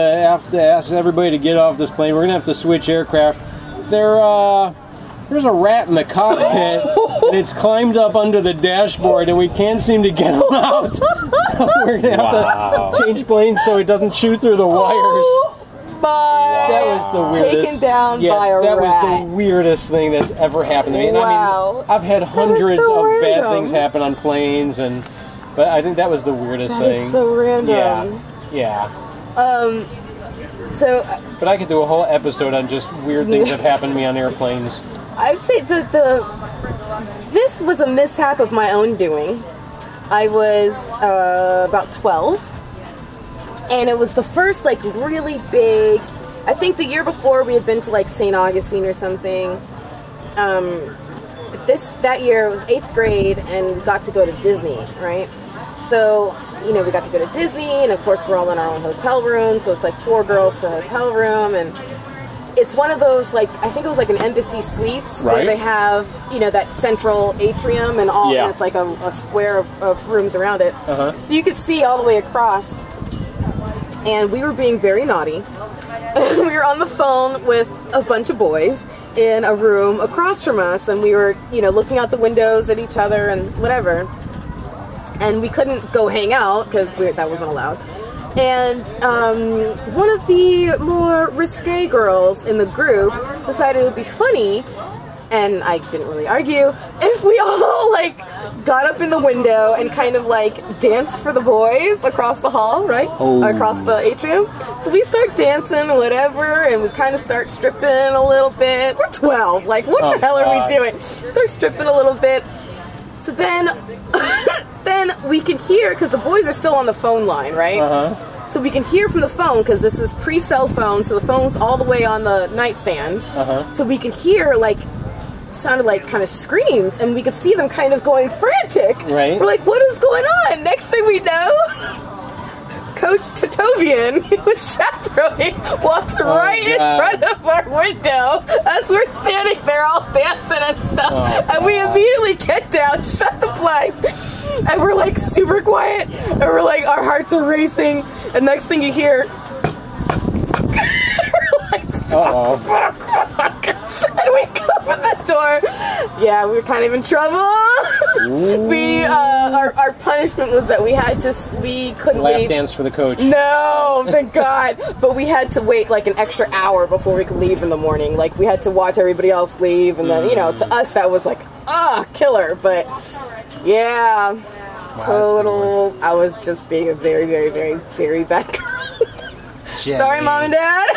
Speaker 3: ask everybody to get off this plane. We're gonna have to switch aircraft. There's a rat in the cockpit, and it's climbed up under the dashboard, and we can't seem to get him out. So we're gonna have to change planes so it doesn't chew through the wires." That was the weirdest.
Speaker 5: Taken down by a
Speaker 3: that
Speaker 5: rat.
Speaker 3: was the weirdest thing that's ever happened to me. And
Speaker 5: Wow.
Speaker 3: I mean, I've had hundreds
Speaker 5: so
Speaker 3: of bad
Speaker 5: random.
Speaker 3: things happen on planes, but I think that was the weirdest
Speaker 5: That
Speaker 3: thing.
Speaker 5: is so random.
Speaker 3: Yeah.
Speaker 5: So
Speaker 3: But I could do a whole episode on just weird things that happened to me on airplanes.
Speaker 5: I would say this was a mishap of my own doing. I was about 12, and it was the first really big. I think the year before we had been to St. Augustine or something. That year it was 8th grade, and we got to go to Disney, right? So we got to go to Disney, and of course we're all in our own hotel room. So it's 4 girls to a hotel room, and it's one of those I think it was an Embassy Suites where
Speaker 4: Right.
Speaker 5: they have that central atrium and all.
Speaker 4: Yeah.
Speaker 5: And it's a square of rooms around it, so you could see all the way across. And we were being very naughty. We were on the phone with a bunch of boys in a room across from us, and we were looking out the windows at each other and whatever. And we couldn't go hang out because that wasn't allowed. And one of the more risque girls in the group decided it would be funny, and I didn't really argue, if we all got up in the window and kind of danced for the boys across the hall, right? Across the atrium. So we start dancing, whatever, and we kind of start stripping a little bit. We're 12, what the hell are we doing? Start stripping a little bit. So then we can hear, because the boys are still on the phone line, right? So we can hear from the phone, because this is pre-cell phone, so the phone's all the way on the nightstand. So we can hear, sounded like kind of screams, and we could see them kind of going frantic.
Speaker 3: Right.
Speaker 5: We're like, what is going on? Next thing we know, Coach Tatovian, who was chaperoning, walks right in front of our window as we're standing there all dancing and stuff. And we immediately get down, shut the blinds, and we're super quiet, and we're our hearts are racing, and next thing you hear, we're fuck. And we open the door. Yeah, we were kind of in trouble. We our punishment was that we couldn't
Speaker 3: Lap
Speaker 5: leave.
Speaker 3: dance for the coach.
Speaker 5: No, thank God. But we had to wait an extra hour before we could leave in the morning. We had to watch everybody else leave, and then to us that was killer. But yeah, total. I was just being a very, very, very, very bad girl. Sorry, Mom and Dad.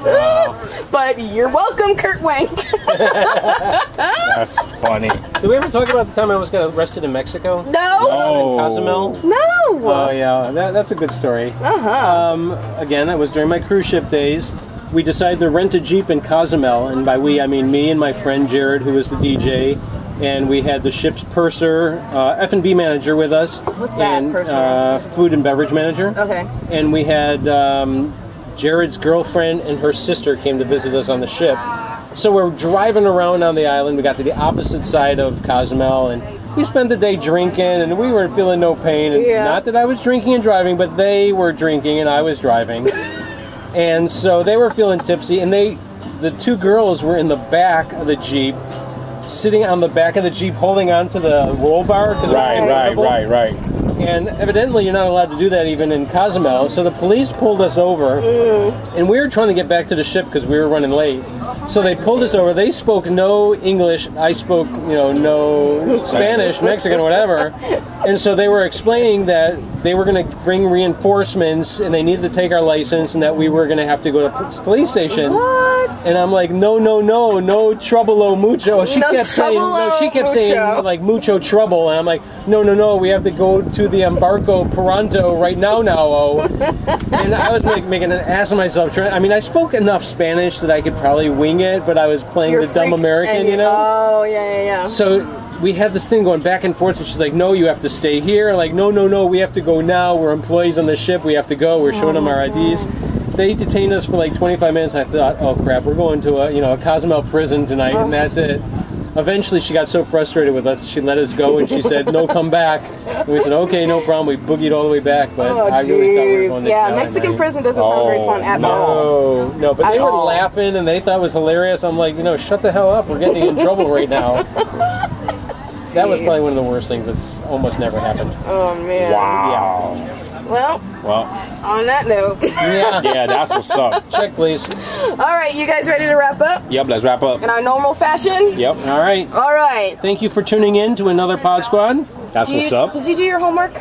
Speaker 3: Wow.
Speaker 5: But you're welcome, Kurt Wank.
Speaker 4: That's funny.
Speaker 3: Did we ever talk about the time I almost got arrested in Mexico?
Speaker 5: No.
Speaker 3: In Cozumel?
Speaker 5: No.
Speaker 3: Oh yeah, that's a good story. Again, that was during my cruise ship days. We decided to rent a Jeep in Cozumel, and by we I mean me and my friend Jared, who was the DJ, and we had the ship's purser, F&B manager with us.
Speaker 5: What's that,
Speaker 3: and,
Speaker 5: purser?
Speaker 3: Food and beverage manager.
Speaker 5: Okay.
Speaker 3: And we had Jared's girlfriend and her sister came to visit us on the ship. So we're driving around on the island. We got to the opposite side of Cozumel, and we spent the day drinking, and we were feeling no pain. And not that I was drinking and driving, but they were drinking and I was driving. And so they were feeling tipsy, and the two girls were in the back of the Jeep, sitting on the back of the Jeep, holding on to the roll bar.
Speaker 4: Right.
Speaker 3: And evidently you're not allowed to do that even in Cozumel. So the police pulled us over, and we were trying to get back to the ship because we were running late. So they pulled us over. They spoke no English. I spoke, no Spanish, Mexican, whatever. And so they were explaining that they were going to bring reinforcements, and they needed to take our license, and that we were going to have to go to the police station.
Speaker 5: What?
Speaker 3: And I'm like, no trouble, mucho. She kept saying like mucho trouble, and I'm like, no, we have to go to the embarco pronto right now. And I was making an ass of myself. I spoke enough Spanish that I could probably wing it, but I was playing the dumb American,
Speaker 5: Oh, yeah.
Speaker 3: So we had this thing going back and forth, and she's like, no, you have to stay here. And like, no, we have to go now. We're employees on the ship. We have to go. We're showing them our IDs. They detained us for like 25 minutes, and I thought, oh crap, we're going to a Cozumel prison tonight, and that's it. Eventually, she got so frustrated with us, she let us go, and she said, no, come back. And we said, okay, no problem. We boogied all the way back, but I really thought we were going to jail.
Speaker 5: Mexican prison doesn't sound very fun at all.
Speaker 3: No, but they were laughing, and they thought it was hilarious. I'm like, shut the hell up. We're getting in trouble right now. That was probably one of the worst things that's almost never happened.
Speaker 5: Oh, man.
Speaker 4: Wow.
Speaker 5: Yeah. Well, on that note.
Speaker 4: Yeah, that's what's up.
Speaker 3: Check, please.
Speaker 5: All right, you guys ready to wrap up?
Speaker 4: Yep, let's wrap up.
Speaker 5: In our normal fashion?
Speaker 4: Yep.
Speaker 3: All right.
Speaker 5: Thank
Speaker 3: you for tuning in to another Pod Squad.
Speaker 4: That's what's up.
Speaker 5: Did you do your homework?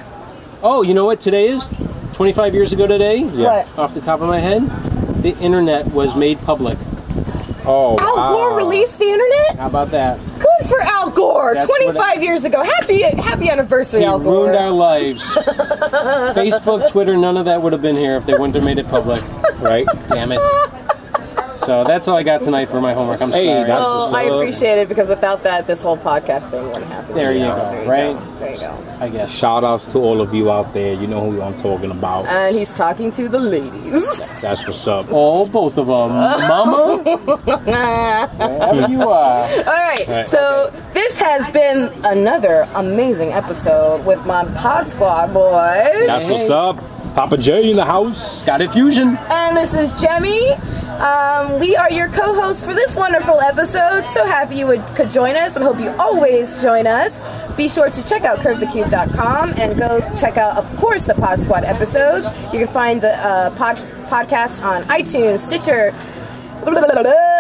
Speaker 3: Oh, you know what today is? 25 years ago today?
Speaker 5: Yeah.
Speaker 3: Off the top of my head, the internet was made public.
Speaker 4: Oh,
Speaker 5: Al Gore released the internet?
Speaker 3: How about that?
Speaker 5: Good for Al Gore.
Speaker 3: That's
Speaker 5: 25 years ago. Happy anniversary, Al Gore.
Speaker 3: He ruined our lives. Facebook, Twitter, none of that would have been here if they wouldn't have made it public. Right? Damn it. So that's all I got tonight for my homework. I'm sorry.
Speaker 4: That's what's
Speaker 5: I
Speaker 4: up.
Speaker 5: appreciate it, because without that, this whole podcast thing wouldn't happen.
Speaker 3: There you go. Right?
Speaker 5: There you go.
Speaker 3: I guess.
Speaker 4: Shout outs to all of you out there. You know who I'm talking about.
Speaker 5: And he's talking to the ladies.
Speaker 4: That's what's up.
Speaker 3: Oh, both of them. Mama? Wherever you are.
Speaker 5: All right. So this has been another amazing episode with my Pod Squad boys.
Speaker 4: That's what's up. Papa J in the house.
Speaker 3: Scotty Fusion.
Speaker 5: And this is Jemmy. We are your co-hosts for this wonderful episode. So happy you could join us, and hope you always join us. Be sure to check out curvethecube.com and go check out, of course, the Pod Squad episodes. You can find the podcast on iTunes, Stitcher,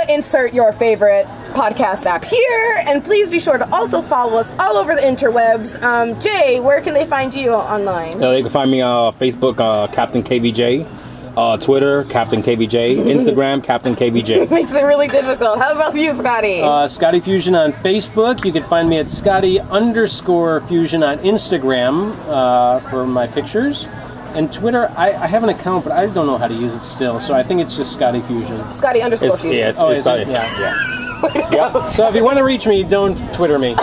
Speaker 5: insert your favorite podcast app here. And please be sure to also follow us all over the interwebs. Jay, where can they find you online?
Speaker 4: They can find me on Facebook, Captain KVJ. Twitter, Captain KVJ. Instagram, Captain KVJ.
Speaker 5: Makes it really difficult. How about you, Scotty?
Speaker 3: Scotty Fusion on Facebook. You can find me at Scotty_Fusion on Instagram for my pictures. And Twitter, I have an account, but I don't know how to use it still. So I think it's just Scotty Fusion.
Speaker 5: Scotty_Fusion.
Speaker 4: Yeah,
Speaker 3: Yep. So if you want to reach me, don't Twitter me.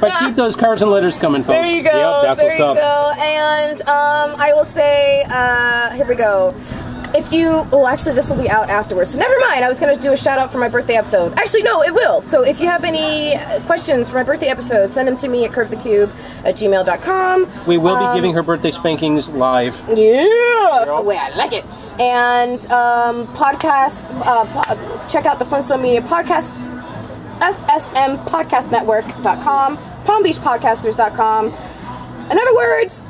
Speaker 3: But keep those cards and letters coming, folks.
Speaker 5: There you go.
Speaker 4: Yep, that's what's up.
Speaker 5: And I will say, here we go. If you, actually this will be out afterwards, so never mind. I was going to do a shout out for my birthday episode. Actually, no, it will. So if you have any questions for my birthday episode, send them to me at curvethecube@gmail.com.
Speaker 3: We will be giving her birthday spankings live.
Speaker 5: Yeah, that's the way I like it. And podcast, check out the Flintstone Media Podcast, FSMPodcastNetwork.com, PalmBeachPodcasters.com. In other words,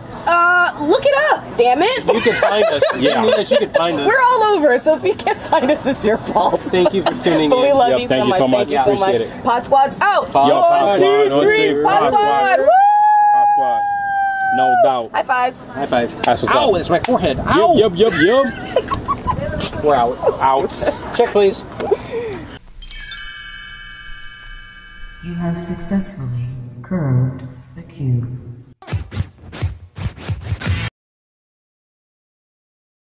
Speaker 5: look it up, damn it.
Speaker 3: You can find us.
Speaker 4: Yeah.
Speaker 3: Yes, you can find us.
Speaker 5: We're all over, so if you can't find us, it's your fault.
Speaker 3: Thank you for tuning
Speaker 5: But we
Speaker 3: in.
Speaker 5: love
Speaker 4: Yep,
Speaker 5: you
Speaker 4: thank
Speaker 5: so
Speaker 4: you
Speaker 5: much.
Speaker 4: so
Speaker 5: Thank
Speaker 4: much.
Speaker 5: you so much.
Speaker 4: Appreciate it.
Speaker 5: Pod Squad's out.
Speaker 3: Pod
Speaker 4: Yo, Pod
Speaker 5: One,
Speaker 4: Squad.
Speaker 5: two, three. Pod
Speaker 4: Pod
Speaker 5: Squad.
Speaker 4: Squad.
Speaker 5: Woo!
Speaker 4: Pod Squad. No doubt.
Speaker 5: High fives.
Speaker 3: High five.
Speaker 4: That's what's
Speaker 3: Ow,
Speaker 4: up.
Speaker 3: it's my forehead. Ow.
Speaker 4: Yup.
Speaker 3: We're out.
Speaker 4: Out.
Speaker 3: Check, please.
Speaker 2: You have successfully curved the cube.